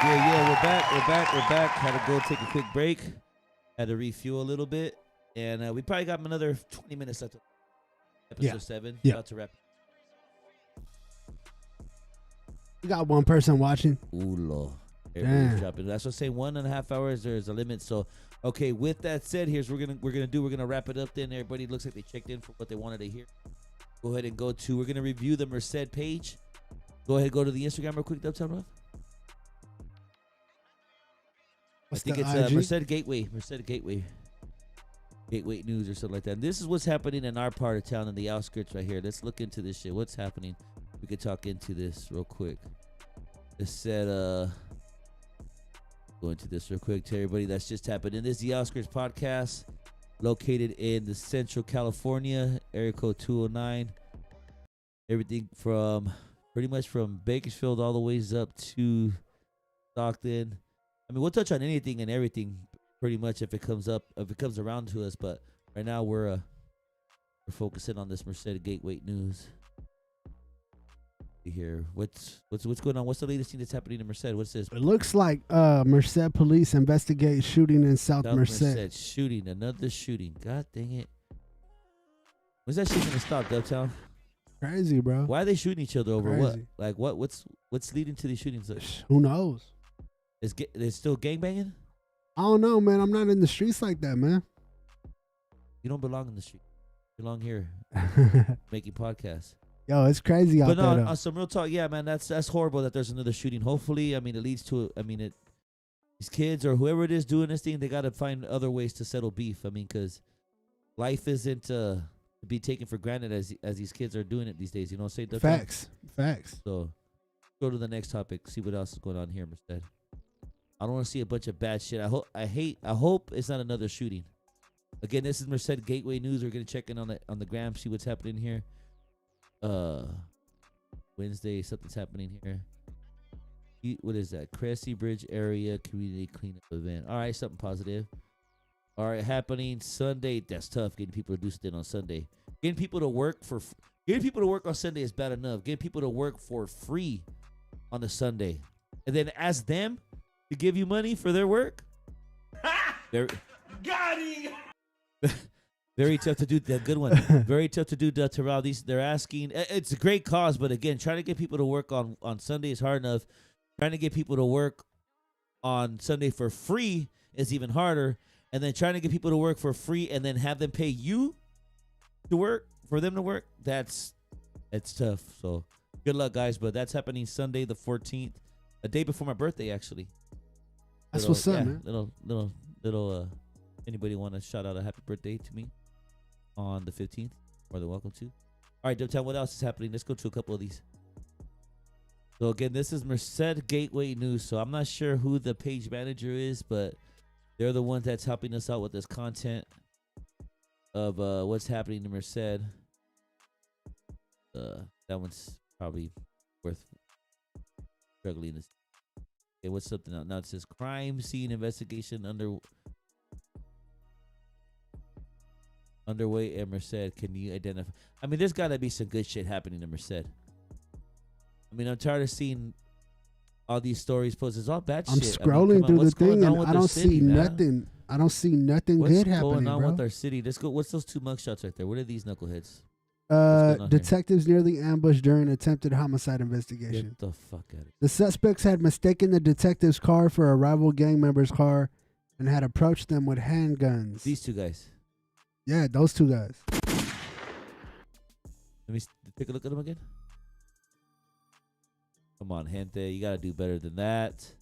Yeah, we're back. Had to go take a quick break. Had to refuel a little bit. And we probably got another 20 minutes left. Episode 7. Yeah. About to wrap. We got one person watching. Ooh, Lord. Damn. Dropping. That's what I say. 1.5 hours. There's a limit. So, okay. With that said, here's what we're gonna wrap it up. Then everybody looks like they checked in for what they wanted to hear. Go ahead and go to. We're gonna review the Merced page. Go ahead and go to the Instagram real quick. Uptown Rough. I think it's Merced Gateway. Merced Gateway. Gateway News or something like that. And this is what's happening in our part of town in the outskirts right here. Let's look into this shit. What's happening? We could talk into this real quick. It said, go into this real quick to everybody that's just happened. And this is the Outskirts Podcast, located in the Central California, area code 209. Everything from pretty much from Bakersfield all the ways up to Stockton. I mean, we'll touch on anything and everything pretty much if it comes around to us. But right now we're focusing on this Merced Gateway News. Here, what's going on? What's the latest thing that's happening in Merced? What's this? It looks like Merced police investigate shooting in South Merced. Shooting, another shooting. God dang it! When's that shit gonna stop, Dubtown? Crazy, bro. Why are they shooting each other over Crazy. what? Like what's leading to these shootings? Who knows? Is still gangbanging? I don't know, man. I'm not in the streets like that, man. You don't belong in the street. You belong here, making podcasts. Yo, it's crazy out there. But no, on some real talk, yeah, man, that's horrible that there's another shooting. Hopefully, I mean, it leads to, these kids or whoever it is doing this thing, they got to find other ways to settle beef. I mean, because life isn't to be taken for granted as these kids are doing it these days. You know what I'm saying? Facts. So, go to the next topic. See what else is going on here instead. I don't want to see a bunch of bad shit. I hope it's not another shooting. Again, this is Merced Gateway News. We're gonna check in on the gram, see what's happening here. Wednesday, something's happening here. What is that? Cressy Bridge area community cleanup event. All right, something positive. All right, happening Sunday. That's tough. Getting people to do something on Sunday. Getting people to work on Sunday is bad enough. Getting people to work for free on the Sunday, and then ask them to give you money for their work. Got him. Very tough to do. The good one. Very tough to do. Terrell. They're asking. It's a great cause, but again, trying to get people to work on Sunday is hard enough. Trying to get people to work on Sunday for free is even harder. And then trying to get people to work for free and then have them pay you to work for them to work. It's tough. So good luck, guys. But that's happening Sunday the 14th, a day before my birthday, actually. That's what's up, man. Little. Anybody want to shout out a happy birthday to me on the 15th? More than welcome to. All right, Dubtown, what else is happening? Let's go to a couple of these. So again, this is Merced Gateway News. So I'm not sure who the page manager is, but they're the ones that's helping us out with this content of what's happening in Merced. That one's probably worth struggling. Okay, what's something else? Now it says crime scene investigation underway at Merced. Can you identify? I mean, there's got to be some good shit happening in Merced. I mean, I'm tired of seeing all these stories posted. It's all bad shit. I'm scrolling through the thing and I don't see nothing. I don't see nothing good happening, What's going on bro. with our city? Let's go. What's those two mugshots right there? What are these knuckleheads? Detectives nearly ambushed during attempted homicide investigation. Get the fuck out of here. The suspects had mistaken the detective's car for a rival gang member's car and had approached them with handguns. These two guys. Yeah, those two guys. Let me take a look at them again. Come on, gente. You got to do better than that.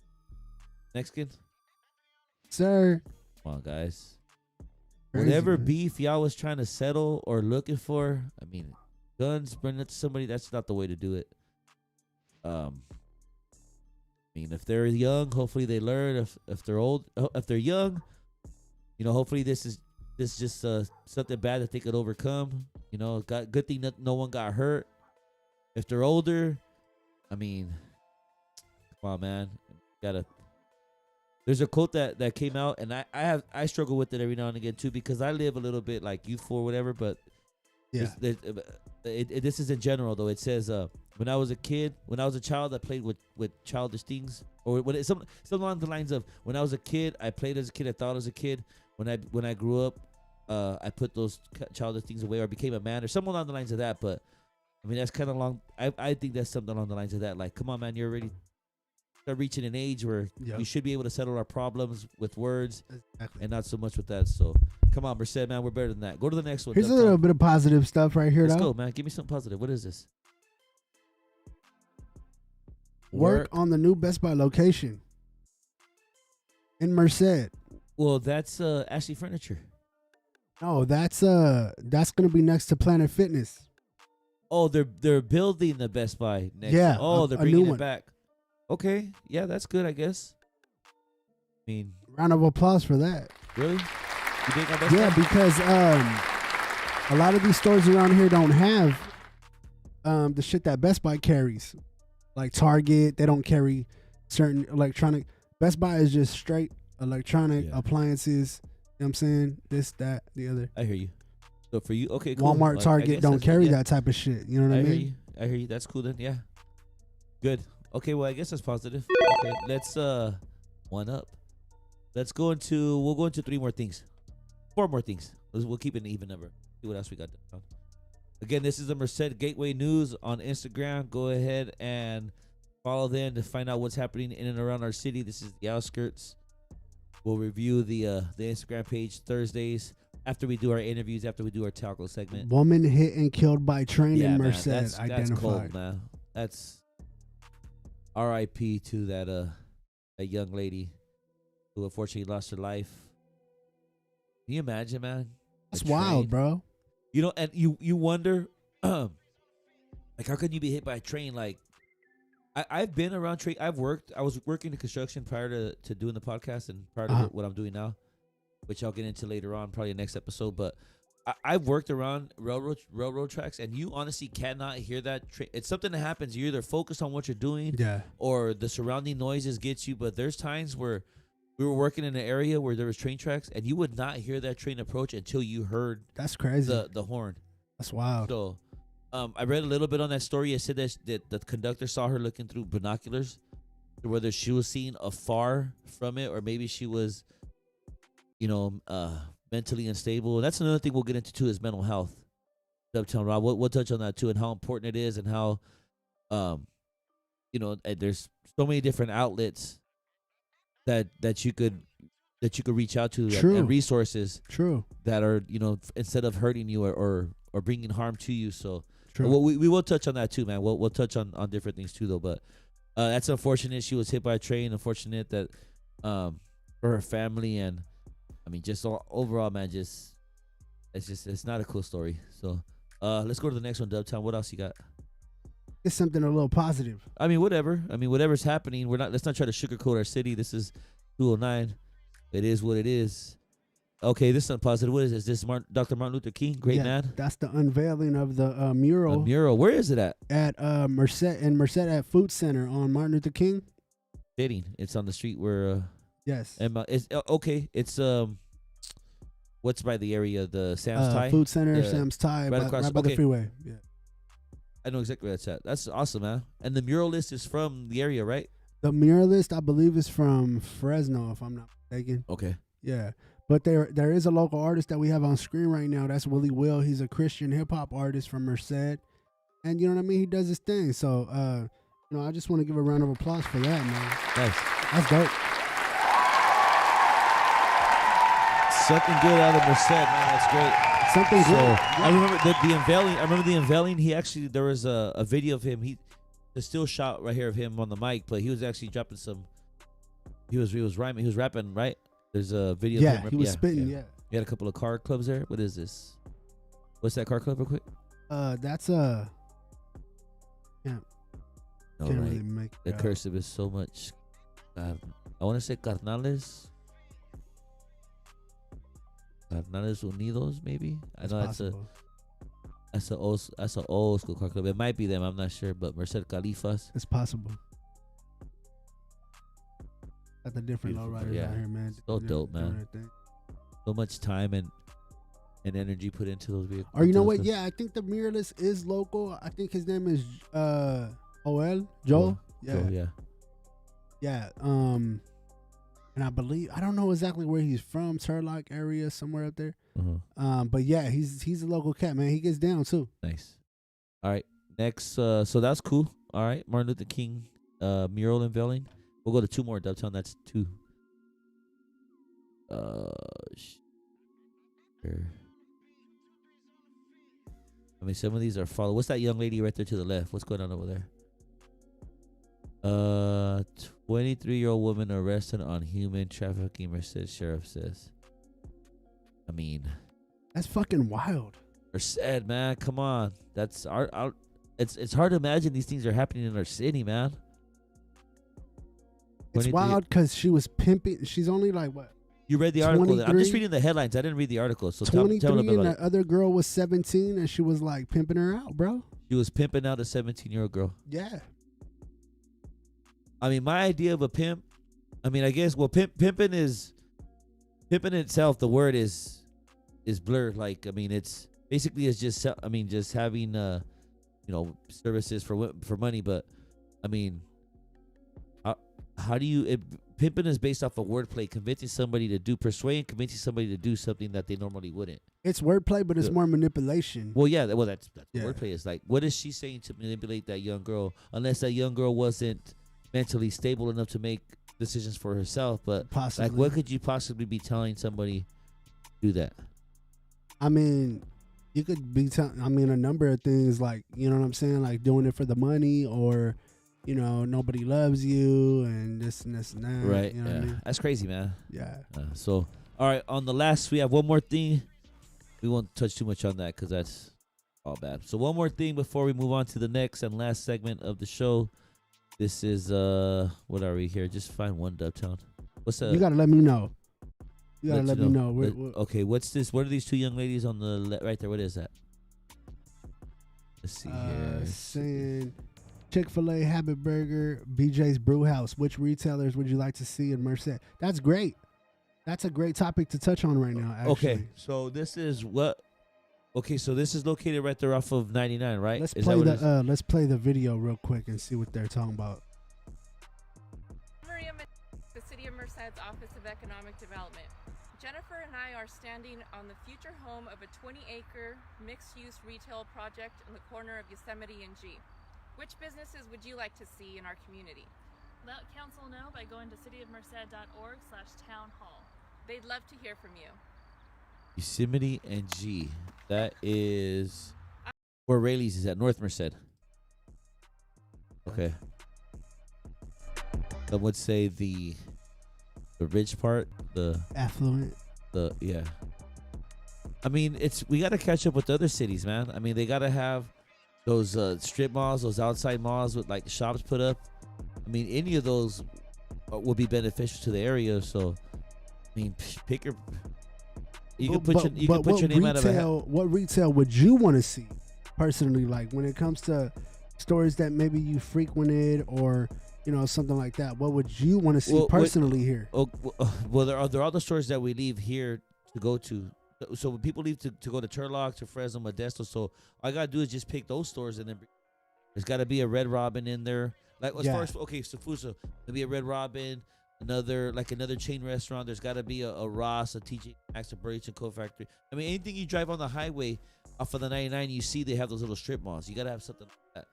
Mexican? Sir. Come on, guys. Crazy, Whatever man. beef y'all was trying to settle or looking for, I mean, guns, bring it to somebody, that's not the way to do it. I mean, if they're young, hopefully they learn. If they're old, if they're young, you know, hopefully this is just something bad that they could overcome. You know, good thing that no one got hurt. If they're older, I mean, come on, man. There's a quote that came out, and I struggle with it every now and again too, because I live a little bit like youthful or whatever, but yeah, this is in general though. It says when I was a child, I played with childish things, or something along the lines of when I was a kid, I played as a kid, I thought as a kid. When I grew up, I put those childish things away, or became a man, or something along the lines of that. But I mean, that's kind of long. I think that's something along the lines of that. Like, come on, man, you're already start reaching an age where we should be able to settle our problems with words, and not so much with that. So, come on, Merced, man, we're better than that. Go to the next one. Here's a little bit of positive stuff right here, Let's though. go, man. Give me something positive. What is this? Work on the new Best Buy location in Merced. Well, that's Ashley Furniture. No, that's gonna be next to Planet Fitness. Oh, they're building the Best Buy next. Yeah. Oh, they're bringing it back. Okay. Yeah, that's good, I guess. I mean, round of applause for that. Really? You think our Best Yeah, Buy? because a lot of these stores around here don't have the shit that Best Buy carries. Like Target, they don't carry certain electronic. Best Buy is just straight electronic appliances. You know what I'm saying? This, that, the other. I hear you. So for you, okay, cool. Walmart, Target don't carry that type of shit. You know what I mean? I hear you. That's cool then. Yeah. Good. Okay, well, I guess that's positive. Okay, let's one up. We'll go into 3 more things. 4 more things. We'll keep it an even number. See what else we got down. Again, this is the Merced Gateway News on Instagram. Go ahead and follow them to find out what's happening in and around our city. This is the Outskirts. We'll review the Instagram page Thursdays after we do our interviews, after we do our tackle segment. Woman hit and killed by train in Merced that's identified. Cold, man. That's R.I.P. to that young lady who unfortunately lost her life. Can you imagine, man? That's wild, bro. You know, and you wonder, like, how can you be hit by a train? Like, I've been around train. I was working in construction prior to doing the podcast and prior to what I'm doing now, which I'll get into later on, probably next episode. But I've worked around railroad tracks, and you honestly cannot hear that train. It's something that happens. You're either focused on what you're doing, or the surrounding noises gets you. But there's times where we were working in an area where there was train tracks, and you would not hear that train approach until you heard that's crazy the horn. That's wild. So, I read a little bit on that story. It said that the conductor saw her looking through binoculars, whether she was seen afar from it or maybe she was, mentally unstable. That's another thing we'll get into too, is mental health. Uptown Rob, we'll touch on that too, and how important it is, and how, there's so many different outlets that you could reach out to, and resources that are, instead of hurting you or bringing harm to you. So we will touch on that too, man. We'll touch on different things too, though. But that's unfortunate. She was hit by a train. Unfortunate that for her family, and I mean, just overall, man, it's not a cool story. So let's go to the next one, Dubtown. What else you got? It's something a little positive. I mean, whatever. Whatever's happening, let's not try to sugarcoat our city. This is 209. It is what it is. Okay, this is something positive. What is this? This is Dr. Martin Luther King, great man. That's the unveiling of the mural. A mural. Where is it at? At Merced at Food Center on Martin Luther King. Fitting. It's on the street where. Yes. It's okay. It's what's by the area? The Sam's Thai Food Center, Sam's Thai, right by the freeway. Yeah. I know exactly where that's at. That's awesome, man. And the muralist is from the area, right? The muralist, I believe, is from Fresno, if I'm not mistaken. Okay. Yeah. But there is a local artist that we have on screen right now. That's Willie Will. He's a Christian hip-hop artist from Merced. And you know what I mean? He does his thing. So, I just want to give a round of applause for that, man. Nice. That's dope. Something good out of Merced, man. That's great. Something good. I remember the unveiling. He actually, there was a video of him. The still shot right here of him on the mic, but he was actually dropping some. He was rhyming. He was rapping, right? There's a video. Yeah, of him. He was spitting. Yeah. He had a couple of car clubs there. What is this? What's that car club, real quick? That's yeah. Can't right. really make the cursive is so much. I want to say Carnales. Carnales Unidos, maybe. I know that's an old school car club. It might be them. I'm not sure, but Merced Califas. It's possible. Got the different lowriders out here, man. So dope, man. So much time and and energy put into those vehicles. Or you know what? Yeah, I think the mirrorless is local. I think his name is Joel. Joel, Yeah. And I believe I don't know exactly where he's from, Turlock area, somewhere up there. But yeah, he's a local cat, man. He gets down too. Nice. All right. Next, so that's cool. All right, Martin Luther King mural unveiling. We'll go to 2 more. Dubtown. That's 2. Sure. I mean, some of these are follow. What's that young lady right there to the left? What's going on over there? 23-year-old woman arrested on human trafficking, Merced sheriff says. I mean, that's fucking wild. Merced, man, come on. That's our it's hard to imagine these things are happening in our city, man. It's wild because she was pimping. She's only like what? You read the article. I'm just reading the headlines. I didn't read the article. So 23 tell me and about the other girl was 17 and she was like pimping her out, bro. She was pimping out a 17-year-old girl. Yeah. I mean, my idea of a pimp, I mean, I guess, well, pimping itself, the word is blurred. Like, I mean, it's basically it's just, I mean, just having, services for money. But, I mean, how do you, pimping is based off of wordplay, convincing somebody to do, convincing somebody to do something that they normally wouldn't. It's wordplay, but it's more manipulation. Well, yeah, that's what wordplay is. Like, what is she saying to manipulate that young girl? Unless that young girl wasn't mentally stable enough to make decisions for herself. But possibly. Like, what could you possibly be telling somebody to do that? I mean, you could be telling, I mean, a number of things, like, you know what I'm saying? Like doing it for the money, or, you know, nobody loves you and this and this and that. Right. You know what I mean? That's crazy, man. Yeah. So, all right, on the last, we have one more thing. We won't touch too much on that because that's all bad. So one more thing before we move on to the next and last segment of the show. This is, what are we here? Just find one, Dubtown. What's up? You got to let me know. You got to let me know. Okay, what's this? What are these 2 young ladies on the right there? What is that? Let's see here. Saying Chick-fil-A, Habit Burger, BJ's Brew House. Which retailers would you like to see in Merced? That's great. That's a great topic to touch on right now, actually. Okay, so this is what... Okay, so this is located right there off of 99, right? Let's play the video real quick and see what they're talking about. Maria, the City of Merced's Office of Economic Development. Jennifer and I are standing on the future home of a 20-acre mixed-use retail project in the corner of Yosemite and G. Which businesses would you like to see in our community? Let council know by going to cityofmerced.org/townhall. They'd love to hear from you. Yosemite and G. That is where Rayleigh's is at, North Merced. Okay. Some would say the rich part, the affluent. Yeah. I mean, we got to catch up with the other cities, man. I mean, they got to have those strip malls, those outside malls with like shops put up. I mean, any of those will be beneficial to the area. So, I mean, pick your. You can put your name out of a hat. What retail would you want to see personally? Like when it comes to stores that maybe you frequented, or you know, something like that. What would you want to see personally here? Well, there are all the stores that we leave here to go to. So when people leave to go to Turlock, to Fresno, Modesto, so all I gotta do is just pick those stores, and then there's got to be a Red Robin in there. Like as far as so food, so there'll be a Red Robin. Another chain restaurant. There's got to be a Ross, a TJ Maxx, a Burlington Coat Factory. I mean, anything you drive on the highway off of the 99, you see they have those little strip malls. You got to have something like that.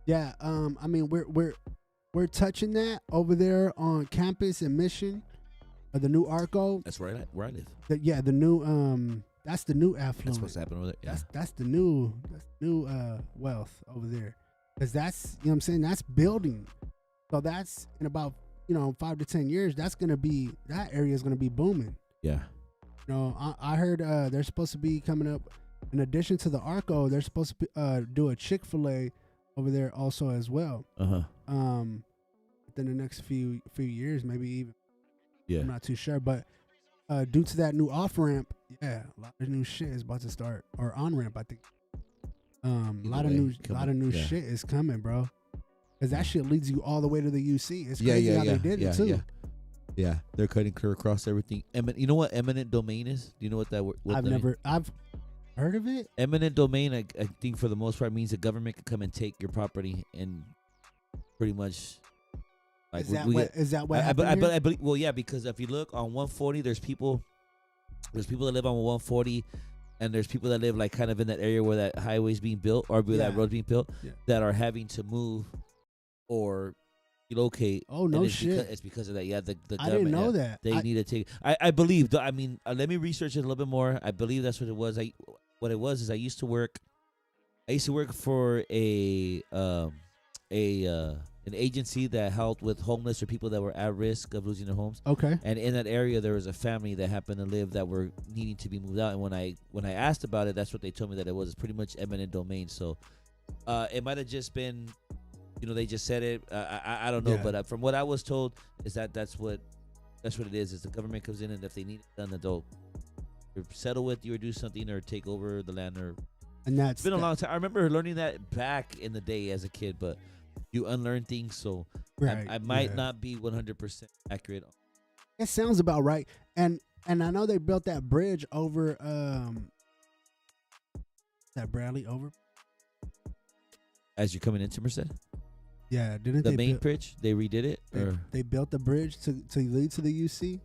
Yeah. I mean, we're touching that over there on campus in Mission, the new Arco. That's where I live. The new that's the new affluent. That's what's happening over there. Yeah. That's the new wealth over there, because that's, you know what I'm saying, that's building. So that's in about 5 to 10 years, that area is gonna be booming. Yeah. I heard they're supposed to be coming up, in addition to the Arco, they're supposed to do a Chick-fil-A over there also as well. Within the next few years, maybe even. Yeah. I'm not too sure, but due to that new off ramp, a lot of new shit is about to start, or on ramp, I think. A lot of new shit is coming, bro. Because that shit leads you all the way to the UC. It's crazy how they did it, too. Yeah, they're cutting clear across everything. You know what eminent domain is? Do you know what that word? Heard of it? Eminent domain, I think for the most part means the government can come and take your property and pretty much. Like Is that what happened here? I believe. Well, yeah, because if you look on 140, there's people that live on 140, and there's people that live like kind of in that area where that highway's being built or where that road's being built that are having to move or relocate. Oh no, shit! It's because of that. Yeah, the I government. didn't know that. They need to take. I believe. I mean, let me research it a little bit more. I believe that's what it was. What it was is I used to work for an agency that helped with homeless or people that were at risk of losing their homes. Okay. And in that area, there was a family that happened to live that were needing to be moved out. And when I asked about it, that's what they told me that it was pretty much eminent domain. So it might have just been, they just said it. I don't know, but from what I was told is that's what it is. Is the government comes in and if they need it done, they'll settle with you or do something or take over the land or. And it's been a long time. I remember learning that back in the day as a kid, but. You unlearn things, so I might not be 100% accurate. It sounds about right. And I know they built that bridge over that Bradley over. As you're coming into Merced? Yeah, didn't the they main bridge? They redid it? They built the bridge to lead to the UC?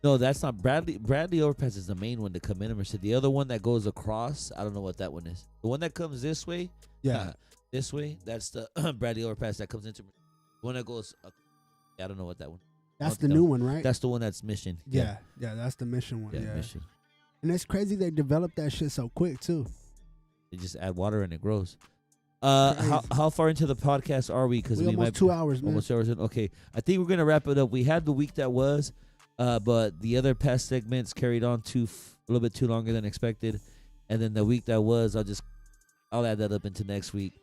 No, that's not Bradley. Bradley Overpass is the main one to come in Merced. The other one that goes across, I don't know what that one is. The one that comes this way? Yeah. This way, that's the Bradley Overpass that comes into the one that goes. I don't know what that one. That's the new one, right? That's the one that's Mission. Yeah, that's the Mission one. Yeah, Mission. And it's crazy they developed that shit so quick too. They just add water and it grows. How far into the podcast are we? Because we almost might 2 hours, man. Almost 2 hours in. Okay, I think we're gonna wrap it up. We had the week that was, but the other past segments carried on a little bit too longer than expected, and then the week that was, I'll add that up into next week.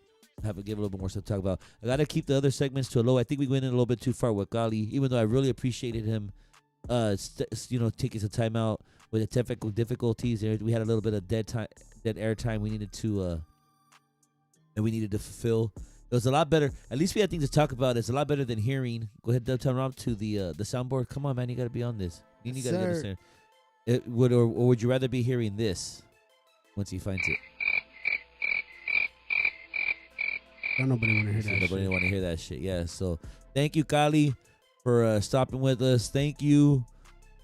Give a little bit more stuff to talk about. I gotta keep the other segments to a low. I think we went in a little bit too far with Gali, even though I really appreciated him, taking some time out with the technical difficulties. We had a little bit of dead air time. We needed to fulfill. It was a lot better. At least we had things to talk about. It's a lot better than hearing. Go ahead, Dubtown Rob, to the soundboard. Come on, man, you gotta be on this. You gotta understand. Or would you rather be hearing this once he finds it? Don't nobody want to hear that. Nobody want to hear that shit. Yeah. So thank you, Kali, for stopping with us. Thank you,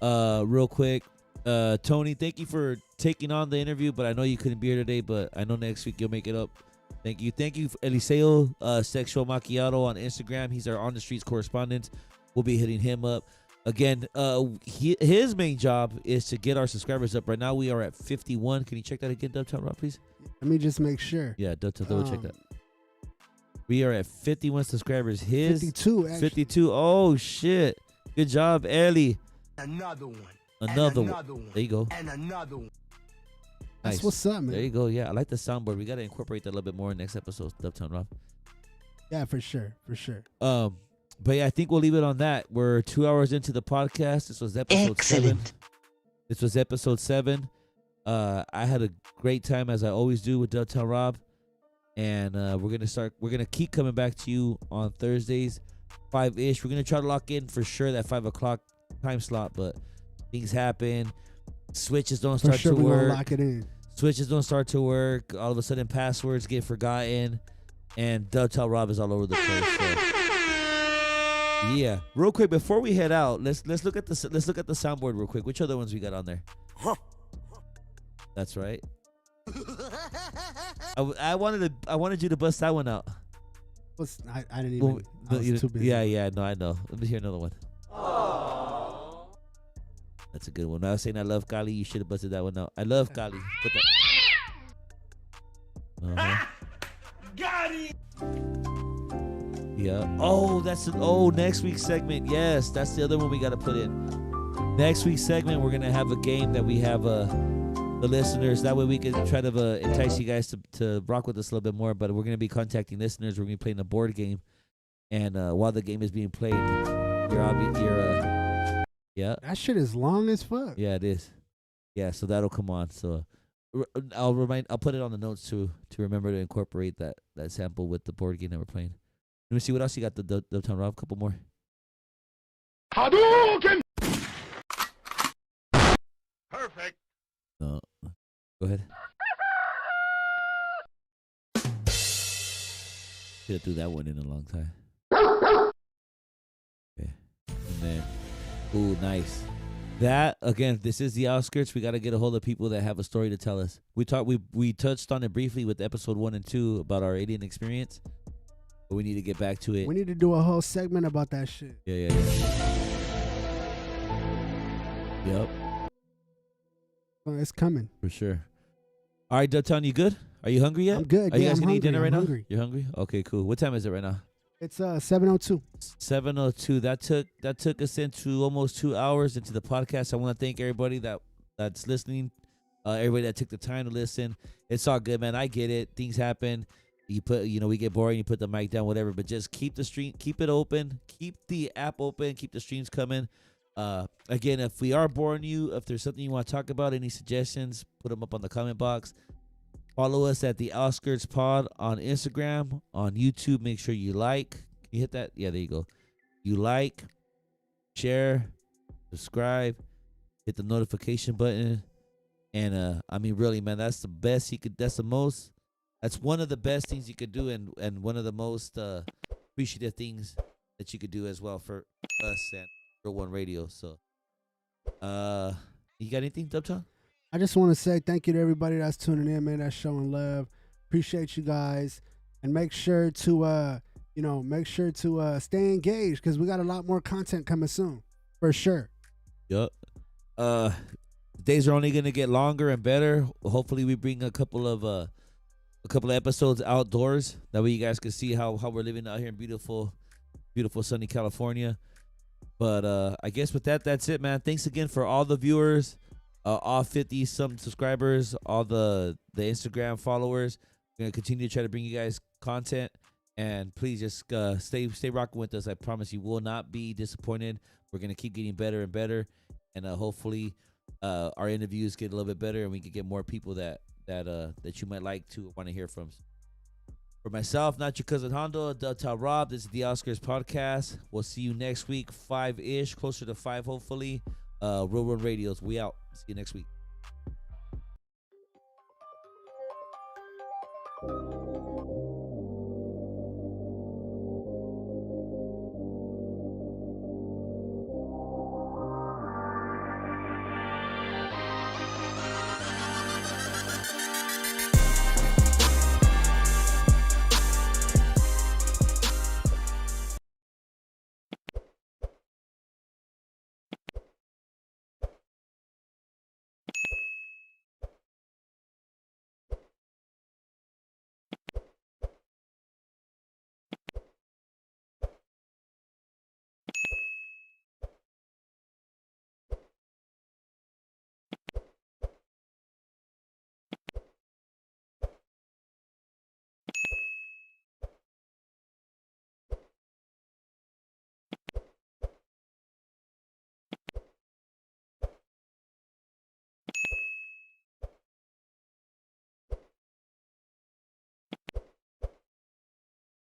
real quick, Tony. Thank you for taking on the interview. But I know you couldn't be here today. But I know next week you'll make it up. Thank you, Eliseo, Sexual Macchiato on Instagram. He's our on the streets correspondent. We'll be hitting him up again. His main job is to get our subscribers up. Right now we are at 51. Can you check that again, Dubtown Rob, please? Let me just make sure. Yeah, double check that. We are at 51 subscribers. 52, actually. 52. Oh, shit. Good job, Ellie. Another one. Another one. There you go. And another one. That's Nice. what's up, man. There you go. Yeah, I like the soundboard. We got to incorporate that a little bit more in next episode, Dubtown Rob. Yeah, for sure. For sure. But yeah, I think we'll leave it on that. We're 2 hours into the podcast. This was episode 7. This was episode 7. I had a great time, as I always do, with Dubtown Rob. And we're gonna keep coming back to you on Thursdays, 5-ish. We're gonna try to lock in for sure that 5 o'clock time slot, but things happen. Switches don't start to we're work. gonna lock it in. Switches don't start to work. All of a sudden, passwords get forgotten, and Dubtown Rob is all over the place. So. Yeah, real quick before we head out, let's look at the soundboard real quick. Which other ones we got on there? That's right. I wanted you to bust that one out. I didn't even. I was too busy. Yeah. No, I know. Let me hear another one. Aww. That's a good one. When I was saying I love Kali, you should have busted that one out. I love Kali. Put that. Uh-huh. Got it. Yeah. Oh, next week's segment. Yes, that's the other one we got to put in. Next week's segment, we're gonna have a game that we have the listeners. That way we can try to entice you guys to rock with us a little bit more. But we're going to be contacting listeners. We're going to be playing a board game. And while the game is being played, yeah. That shit is long as fuck. Yeah, it is. Yeah, so that'll come on. So I'll put it on the notes to remember to incorporate that sample with the board game that we're playing. Let me see what else you got, the Dubtown Rob. A couple more. Hadouken! Perfect. No. Go ahead. Should have threw that one in a long time. Okay. And then, ooh, nice. That again, this is the Outskirts. We got to get a hold of people that have a story to tell us. We touched on it briefly with episode 1 and 2 about our Indian experience, but we need to get back to it. We need to do a whole segment about that shit. Yeah. Yep. Well, it's coming. For sure. All right, Dubtown, you good? Are you hungry yet? I'm good. Are you yeah, guys I'm gonna hungry. eat dinner right I'm now? hungry. You're hungry? Okay, cool. What time is it right now? It's 7:02. 7:02. That took us into almost 2 hours into the podcast. I want to thank everybody that's listening. Everybody that took the time to listen. It's all good, man. I get it. Things happen. We get boring. You put the mic down, whatever. But just keep the stream, keep it open, keep the app open, keep the streams coming. Again, if we are boring you, if there's something you want to talk about, any suggestions, put them up on the comment box. Follow us at the Outskirts Pod on Instagram, on YouTube. Make sure you like. Can you hit that? Yeah, there you go. You like, share, subscribe, hit the notification button. And I mean, really, man, that's the best you could. That's one of the best things you could do, and one of the most appreciative things that you could do as well for us and Real One Radio. So, you got anything, Dubtown? I just want to say thank you to everybody that's tuning in, man. That's showing love. Appreciate you guys, and make sure to stay engaged because we got a lot more content coming soon, for sure. Yup. Days are only gonna get longer and better. Hopefully, we bring a couple of episodes outdoors. That way, you guys can see how we're living out here in beautiful sunny California. But I guess with that's it, man. Thanks again for all the viewers, all 50-some subscribers, all the Instagram followers. We're gonna continue to try to bring you guys content, and please just stay rocking with us. I promise you will not be disappointed. We're gonna keep getting better and better, and hopefully our interviews get a little bit better, and we can get more people that you might like to want to hear from. For myself, not your cousin Hondo, Dubtown Rob, this is the Outskirts Podcast. We'll see you next week, 5-ish, closer to 5, hopefully. Real Run Radios, we out. See you next week.